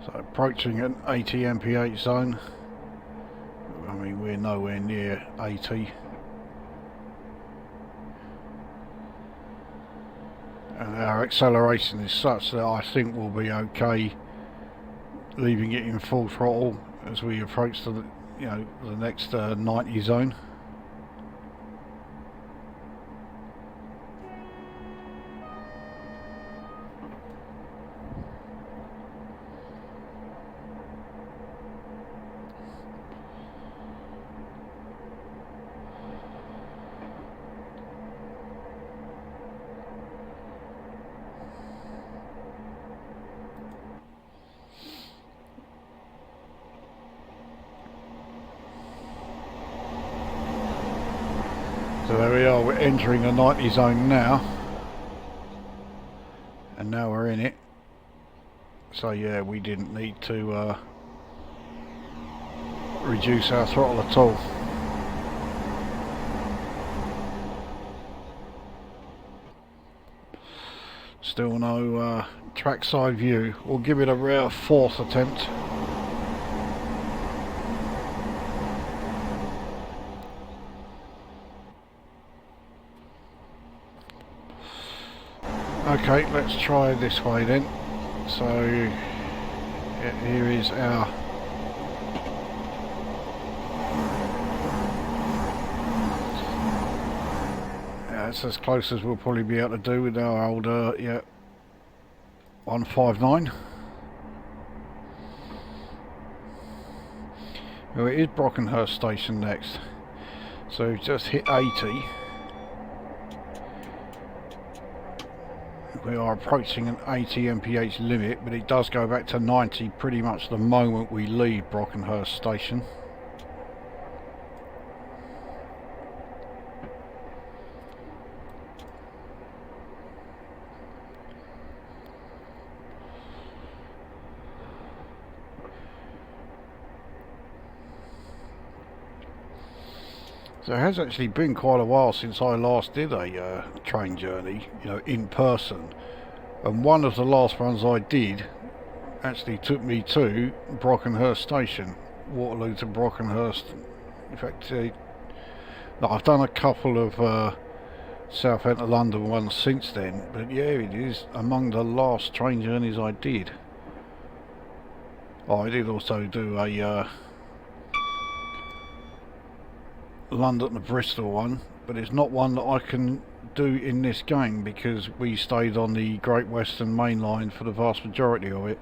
[SPEAKER 1] So approaching an 80 mph zone. I mean, we're nowhere near 80. And our acceleration is such that I think we'll be okay leaving it in full throttle as we approach the, you know, the next 90 zone. So there we are, we're entering the 90 zone now, and now we're in it. So yeah, we didn't need to reduce our throttle at all. Still no trackside view. We'll give it a rare fourth attempt. Okay, let's try this way then. So here is our that's as close as we'll probably be able to do with our old yeah, 159. Well, it is Brockenhurst Station next. So we've just hit 80. We are approaching an 80 mph limit, but it does go back to 90 pretty much the moment we leave Brockenhurst Station. So it has actually been quite a while since I last did a train journey, you know, in person. And one of the last ones I did actually took me to Brockenhurst Station, Waterloo to Brockenhurst. In fact, no, I've done a couple of Southampton London ones since then, but yeah, it is among the last train journeys I did. Oh, I did also do a London to Bristol one, but it's not one that I can do in this game because we stayed on the Great Western Main Line for the vast majority of it,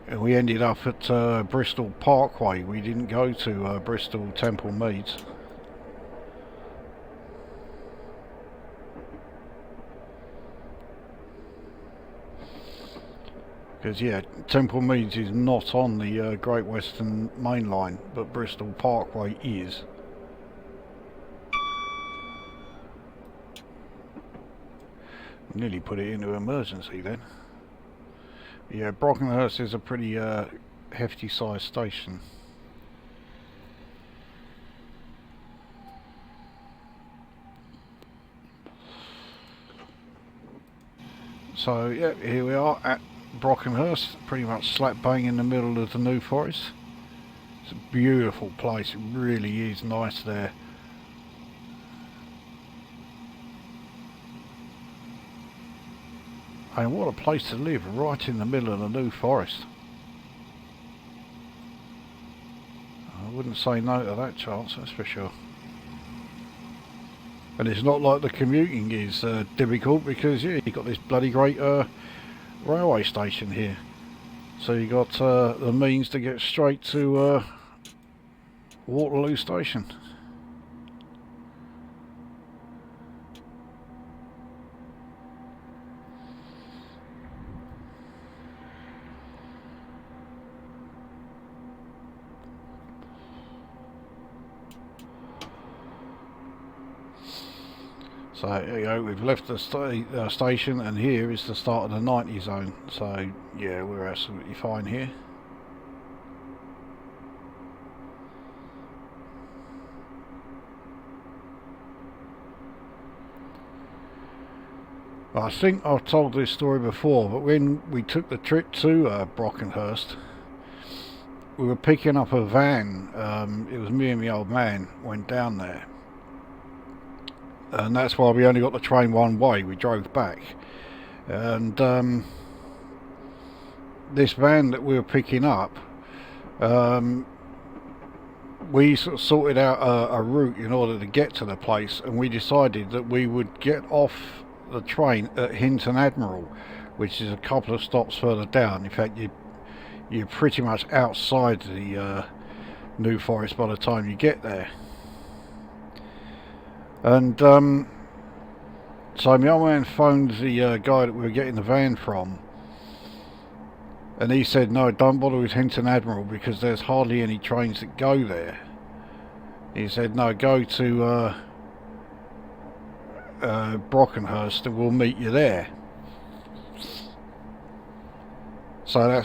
[SPEAKER 1] and we ended up at Bristol Parkway. We didn't go to Bristol Temple Meads. Because yeah, Temple Meads is not on the Great Western Main Line, but Bristol Parkway is. Nearly put it into emergency then. Yeah, Brockenhurst is a pretty hefty sized station. So yeah, here we are at Brockenhurst, pretty much slap bang in the middle of the New Forest. It's a beautiful place, it really is nice there. And what a place to live, right in the middle of the New Forest. I wouldn't say no to that chance, that's for sure. And it's not like the commuting is difficult, because yeah, you've got this bloody great railway station here. So you got the means to get straight to Waterloo Station. So there you go, we've left the station, and here is the start of the 90 zone. So yeah, we're absolutely fine here. I think I've told this story before, but when we took the trip to Brockenhurst, we were picking up a van. It was me and my old man went down there. And that's why we only got the train one way. We drove back, and this van that we were picking up, we sort of sorted out a route in order to get to the place, and we decided that we would get off the train at Hinton Admiral, which is a couple of stops further down. In fact, you're pretty much outside the New Forest by the time you get there. And so my old man phoned the guy that we were getting the van from, and he said, no, don't bother with Hinton Admiral because there's hardly any trains that go there. He said, no, go to Brockenhurst and we'll meet you there. So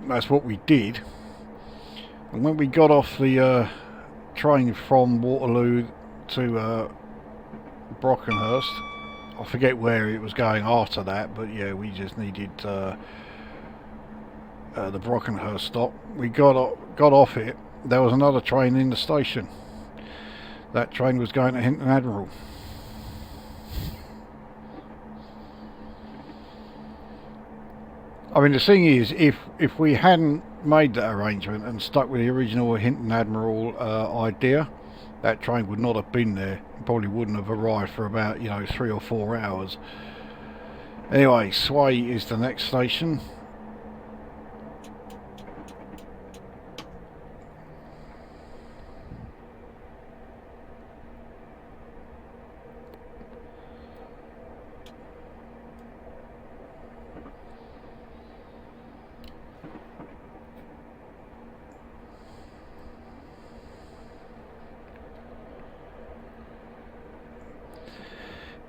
[SPEAKER 1] that's what we did. And when we got off the train from Waterloo to Brockenhurst, I forget where it was going after that, but yeah, we just needed the Brockenhurst stop. We got off it. There was another train in the station. That train was going to Hinton Admiral. I mean, the thing is, if we hadn't made that arrangement and stuck with the original Hinton Admiral idea, that train would not have been there. It probably wouldn't have arrived for about, 3 or 4 hours. Anyway, Sway is the next station.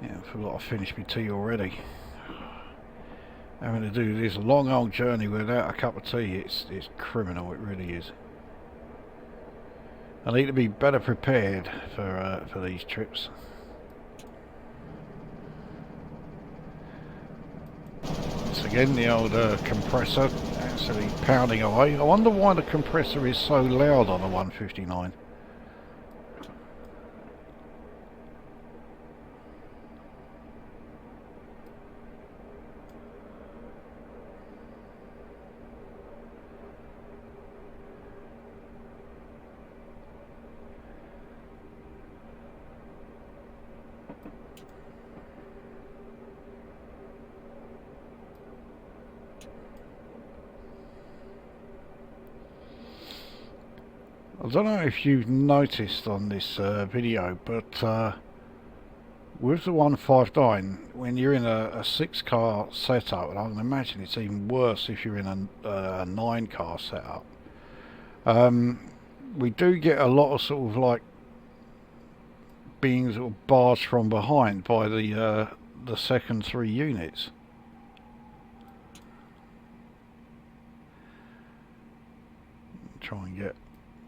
[SPEAKER 1] Yeah, I forgot I finished my tea already. Having to do this long old journey without a cup of tea, it's criminal, it really is. I need to be better prepared for these trips. Once again, the old compressor actually pounding away. I wonder why the compressor is so loud on the 159. I don't know if you've noticed on this video, but with the 159, when you're in a 6-car setup, and I can imagine it's even worse if you're in a 9-car setup, we do get a lot of sort of like being sort of barged from behind by the second 3 units. Try and get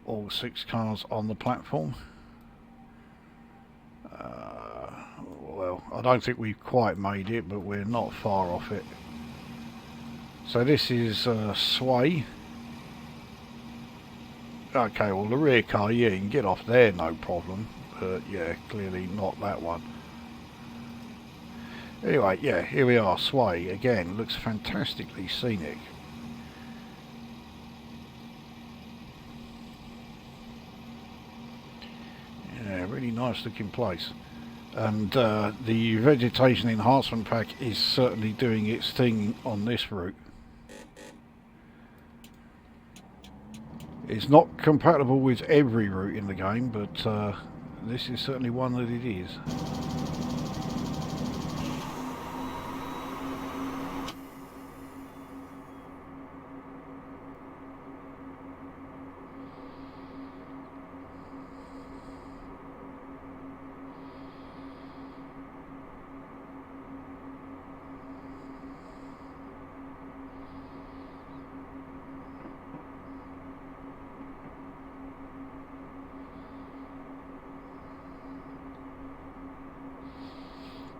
[SPEAKER 1] all 6 cars on the platform. Well, I don't think we've quite made it, but we're not far off it. So this is Sway. Okay, well the rear car, yeah, you can get off there no problem, but yeah, clearly not that one. Anyway, yeah, here we are, Sway, again, looks fantastically scenic. Yeah, really nice looking place. And the vegetation enhancement pack is certainly doing its thing on this route. It's not compatible with every route in the game, but this is certainly one that it is.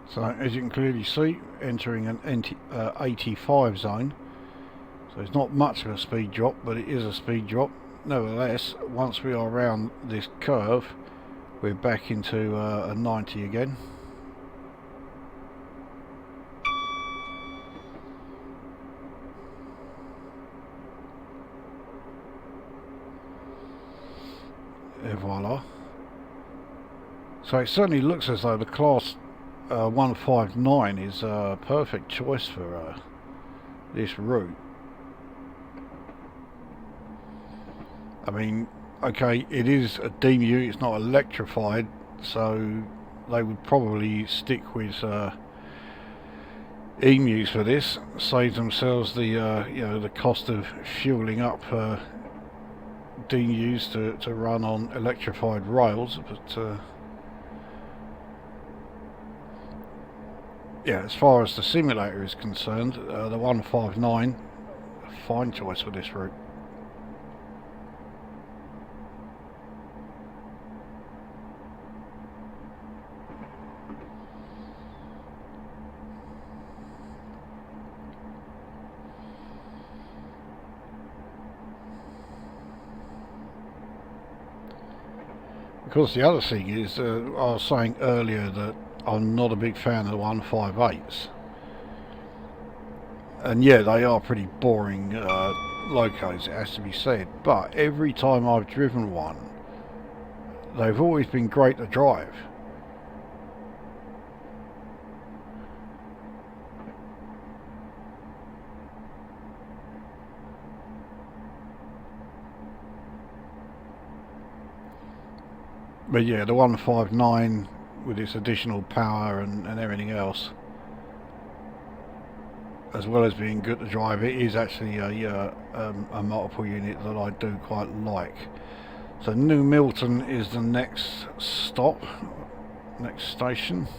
[SPEAKER 1] So as you can clearly see, entering an 85 zone, so it's not much of a speed drop, but it is a speed drop. Nevertheless, once we are around this curve, we're back into a 90 again. Et voila. So it certainly looks as though the class 159 is a perfect choice for this route. I mean, okay, it is a DMU, it's not electrified, so they would probably stick with emus for this, save themselves the you know, the cost of fueling up DMUs to run on electrified rails, but yeah, as far as the simulator is concerned, the 159, a fine choice for this route. Of course, the other thing is, I was saying earlier that I'm not a big fan of the 158s. And yeah, they are pretty boring locos, it has to be said. But every time I've driven one, they've always been great to drive. But yeah, the 159 with its additional power and everything else, as well as being good to drive, it is actually a multiple unit that I do quite like. So New Milton is the next stop, next station.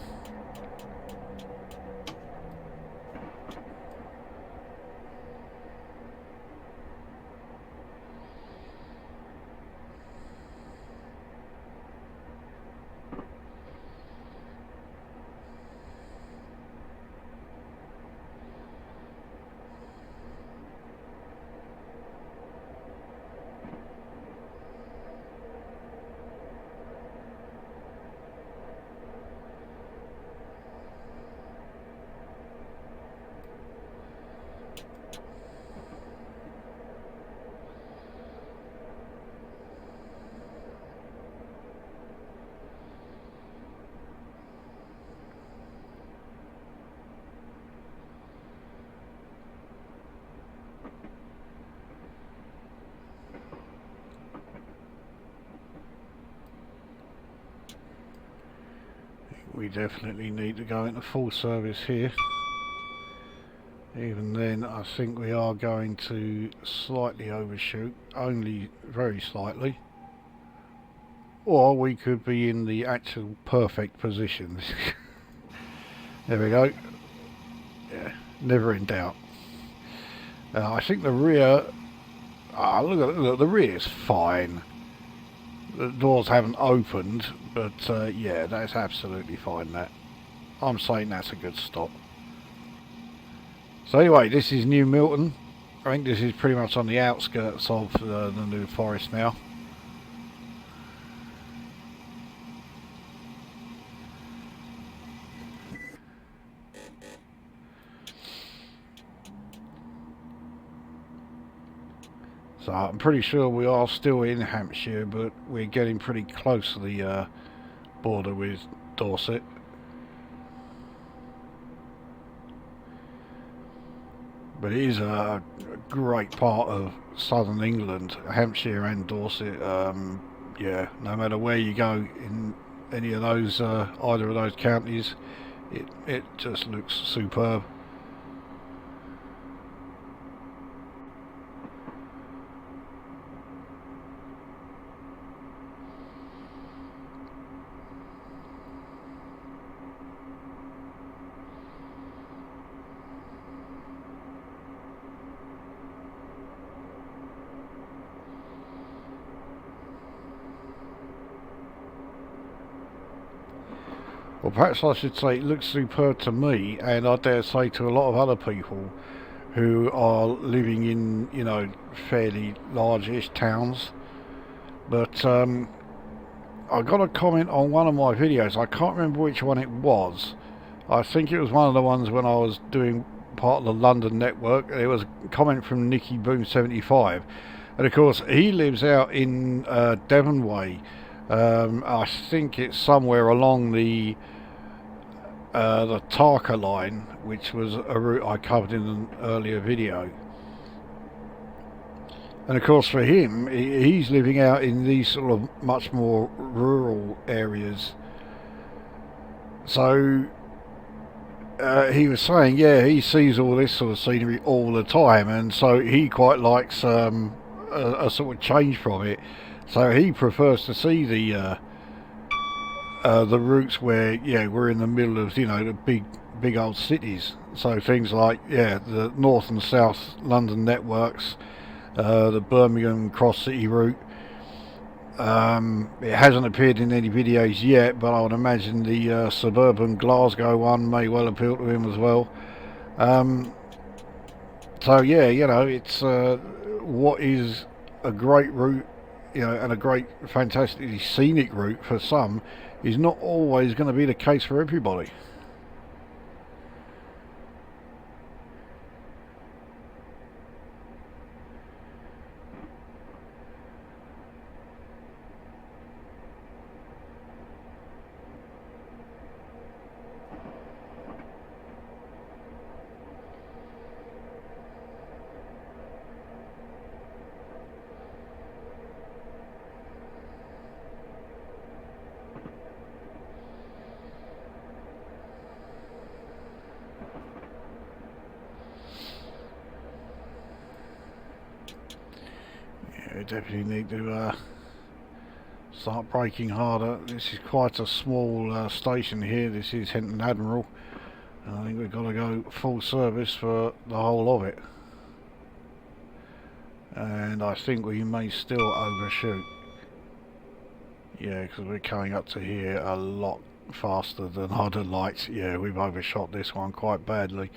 [SPEAKER 1] We definitely need to go into full service here. Even then, I think we are going to slightly overshoot, only very slightly. Or we could be in the actual perfect position. There we go. Yeah, never in doubt. I think the rear... look, the rear is fine. The doors haven't opened, but yeah, that's absolutely fine. That I'm saying that's a good stop. So anyway, this is New Milton. I think this is pretty much on the outskirts of the New Forest now. So I'm pretty sure we are still in Hampshire, but we're getting pretty close to the border with Dorset. But it is a great part of southern England, Hampshire and Dorset. Yeah, no matter where you go in any of those, either of those counties, it just looks superb. Well, perhaps I should say it looks superb to me, and I dare say to a lot of other people who are living in, you know, fairly large-ish towns. But I got a comment on one of my videos. I can't remember which one it was. I think it was one of the ones when I was doing part of the London network. It was a comment from Nicky Boom 75, and of course he lives out in Devon Way. I think it's somewhere along the Tarka line, which was a route I covered in an earlier video. And of course for him, he's living out in these sort of much more rural areas. So he was saying, yeah, he sees all this sort of scenery all the time, and so he quite likes a sort of change from it. So he prefers to see the routes where, yeah, we're in the middle of, you know, the big old cities. So things like, yeah, the North and South London networks, the Birmingham Cross City route. It hasn't appeared in any videos yet, but I would imagine the suburban Glasgow one may well appeal to him as well. So yeah, you know, it's what is a great route, you know, and a great, fantastically scenic route for some, is not always going to be the case for everybody. We definitely need to start braking harder. This is quite a small station here. This is Henton Admiral. I think we've got to go full service for the whole of it. And I think we may still overshoot. Yeah, because we're coming up to here a lot faster than I'd have liked. Yeah, we've overshot this one quite badly.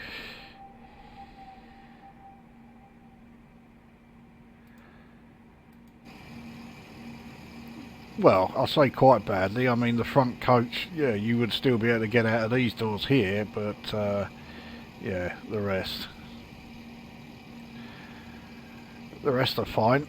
[SPEAKER 1] Well, I say quite badly. I mean, the front coach, yeah, you would still be able to get out of these doors here, but yeah, the rest are fine.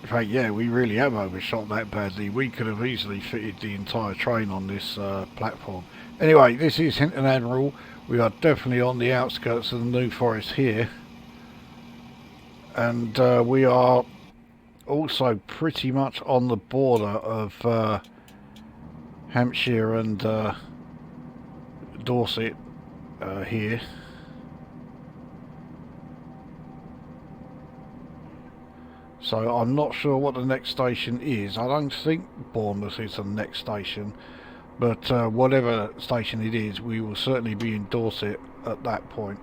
[SPEAKER 1] In fact, yeah, we really have overshot that badly. We could have easily fitted the entire train on this platform. Anyway, this is Hinton Admiral. We are definitely on the outskirts of the New Forest here, and we are also pretty much on the border of Hampshire and Dorset here. So I'm not sure what the next station is. I don't think Bournemouth is the next station, but whatever station it is, we will certainly be in Dorset at that point.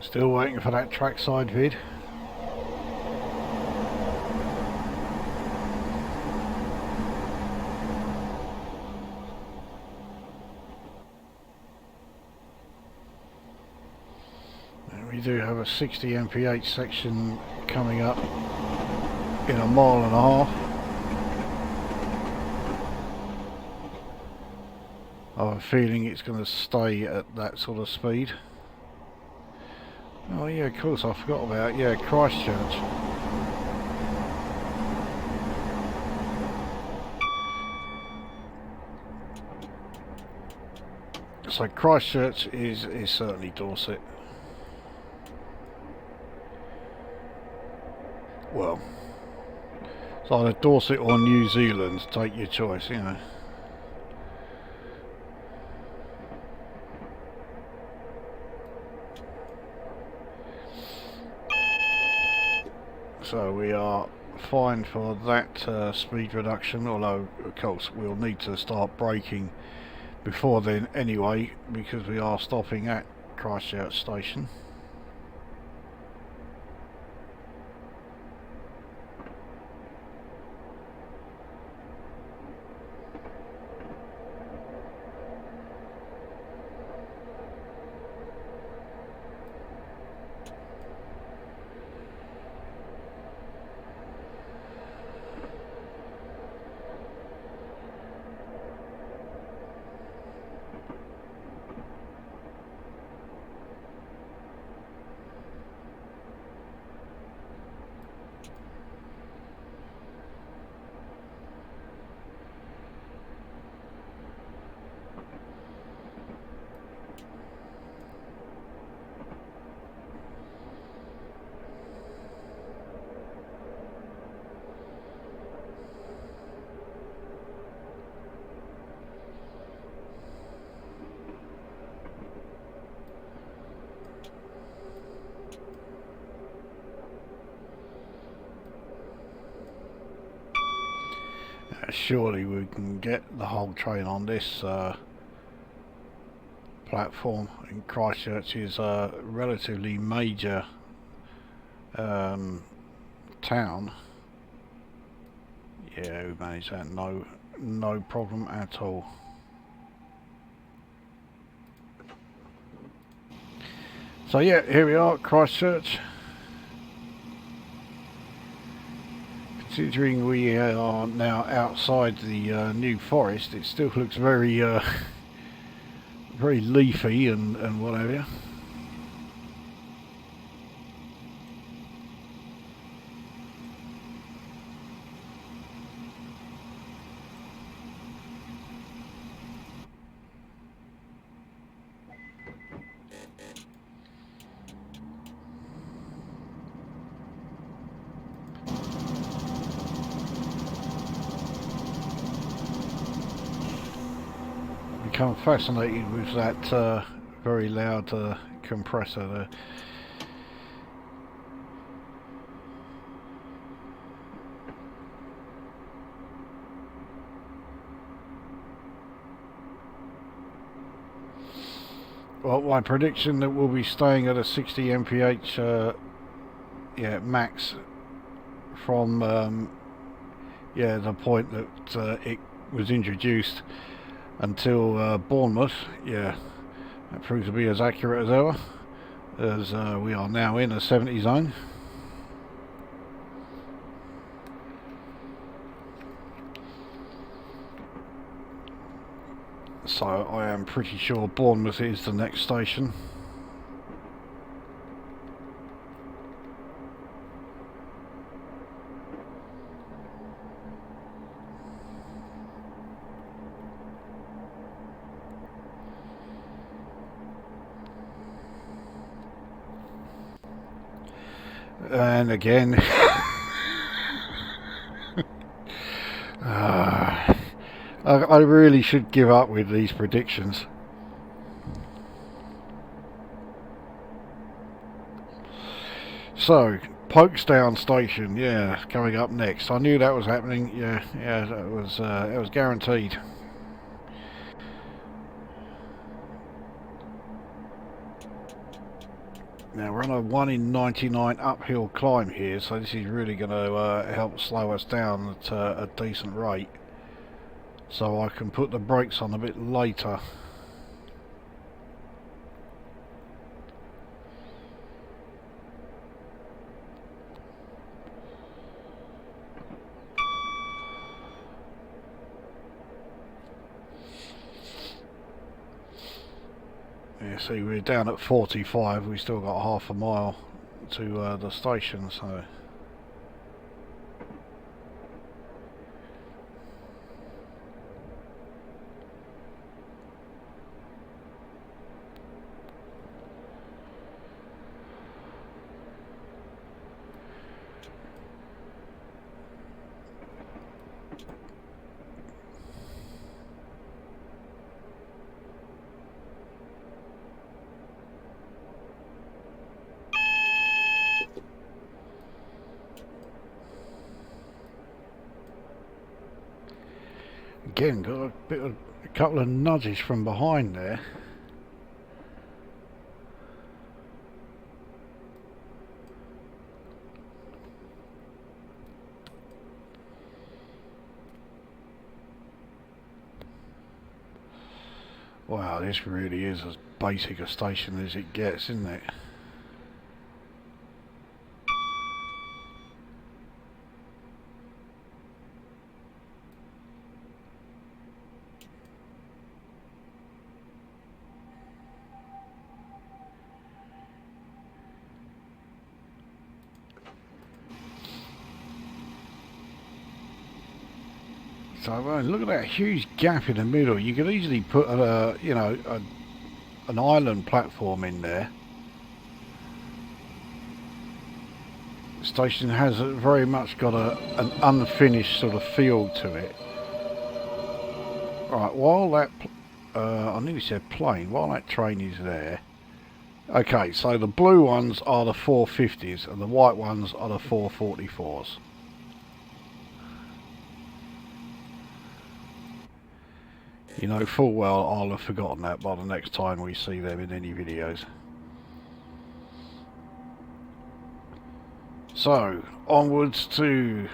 [SPEAKER 1] Still waiting for that trackside vid. We do have a 60 mph section coming up in a mile and a half. I have a feeling it's going to stay at that sort of speed. Oh yeah, of course, I forgot about, yeah, Christchurch. So Christchurch is certainly Dorset. Well, it's either Dorset or New Zealand, take your choice, you know. So we are fine for that speed reduction, although of course we'll need to start braking before then anyway, because we are stopping at Christchurch Station. Surely we can get the whole train on this platform. In Christchurch is a relatively major town. Yeah, we managed that, no problem at all. So yeah, here we are, Christchurch. Considering we are now outside the New Forest, it still looks very very leafy and what have you. Become fascinated with that very loud compressor there. Well, my prediction that we'll be staying at a 60 mph yeah, max from yeah, the point that it was introduced until Bournemouth. Yeah, that proves to be as accurate as ever, as we are now in a 70 zone. So I am pretty sure Bournemouth is the next station. And again, I really should give up with these predictions. So, Folkestone Station, yeah, coming up next. I knew that was happening. Yeah, that was guaranteed. Now we're on a 1 in 99 uphill climb here, so this is really going to help slow us down at a decent rate, so I can put the brakes on a bit later. Yeah, see, we're down at 45, we still got half a mile to the station, so... Again, got a couple of nudges from behind there. Wow, this really is as basic a station as it gets, isn't it? So look at that huge gap in the middle. You could easily put you know, an island platform in there. The station has very much got an unfinished sort of feel to it. Right, while that I nearly said plane, while that train is there. Okay, so the blue ones are the 450s and the white ones are the 444s. You know full well I'll have forgotten that by the next time we see them in any videos. So, onwards to...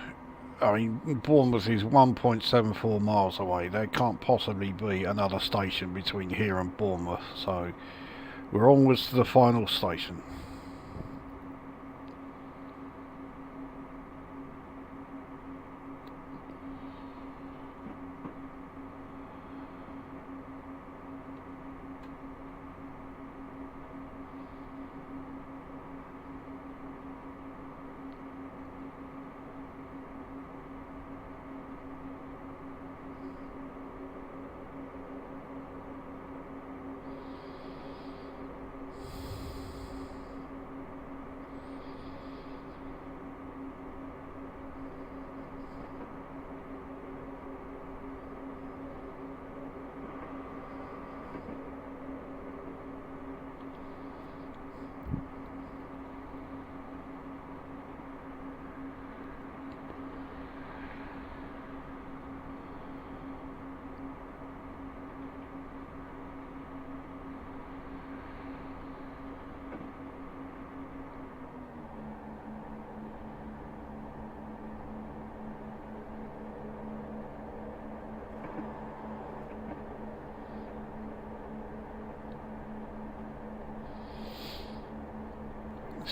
[SPEAKER 1] I mean, Bournemouth is 1.74 miles away. There can't possibly be another station between here and Bournemouth, so we're onwards to the final station.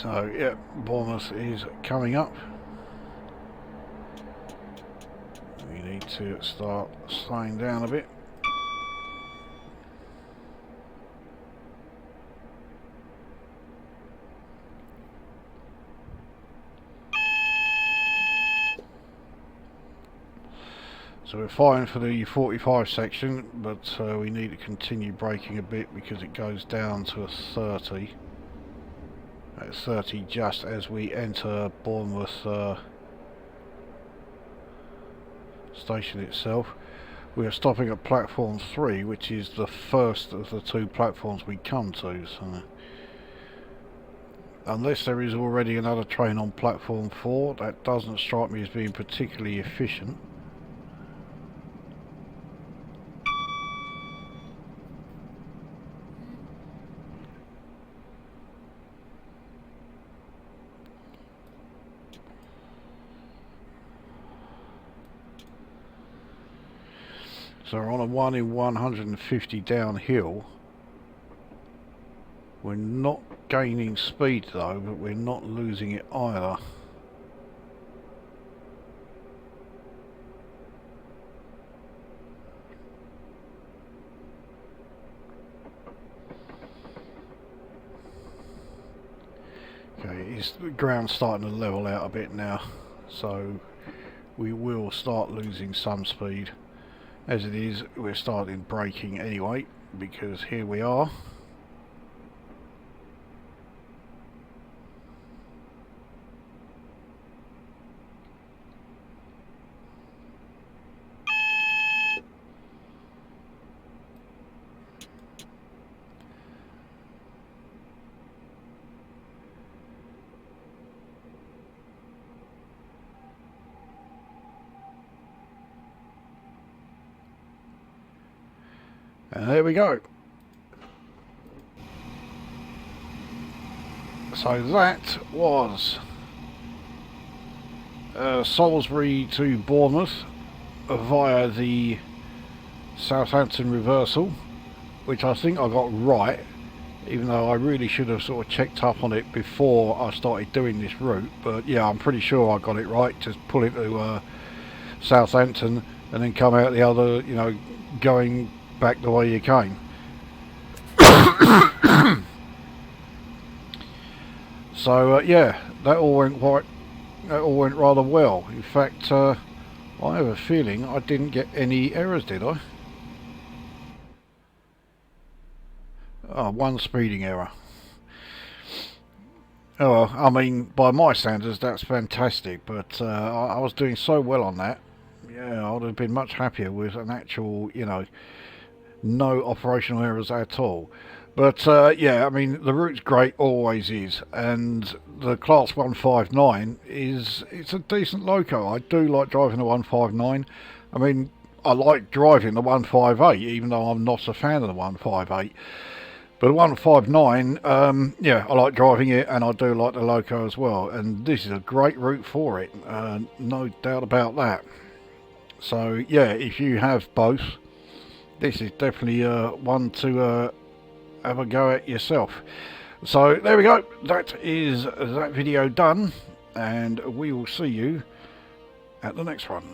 [SPEAKER 1] So, yeah, Bournemouth is coming up. We need to start slowing down a bit. So we're fine for the 45 section, but we need to continue braking a bit because it goes down to a 30. At 30 just as we enter Bournemouth station itself. We are stopping at platform 3, which is the first of the two platforms we come to. So unless there is already another train on platform 4, that doesn't strike me as being particularly efficient. So we're on a 1 in 150 downhill. We're not gaining speed though, but we're not losing it either. Okay, the ground's starting to level out a bit now, so we will start losing some speed. As it is, we're starting braking anyway, because here we are. And there we go. So that was Salisbury to Bournemouth via the Southampton Reversal, which I think I got right, even though I really should have sort of checked up on it before I started doing this route. But yeah, I'm pretty sure I got it right. Just pull into Southampton and then come out the other, you know, going back the way you came. So yeah, that all went rather well. In fact, I have a feeling I didn't get any errors, did I? Oh, one speeding error. Oh well, I mean, by my standards that's fantastic, but I was doing so well on that. Yeah, I would have been much happier with an actual, you know, no operational errors at all. But yeah, I mean, the route's great, always is, and the Class 159 it's a decent loco. I do like driving the 159. I mean, I like driving the 158, even though I'm not a fan of the 158. But the 159, yeah, I like driving it, and I do like the loco as well. And this is a great route for it, no doubt about that. So yeah, if you have both, this is definitely one to have a go at yourself. So there we go, that is that video done, and we will see you at the next one.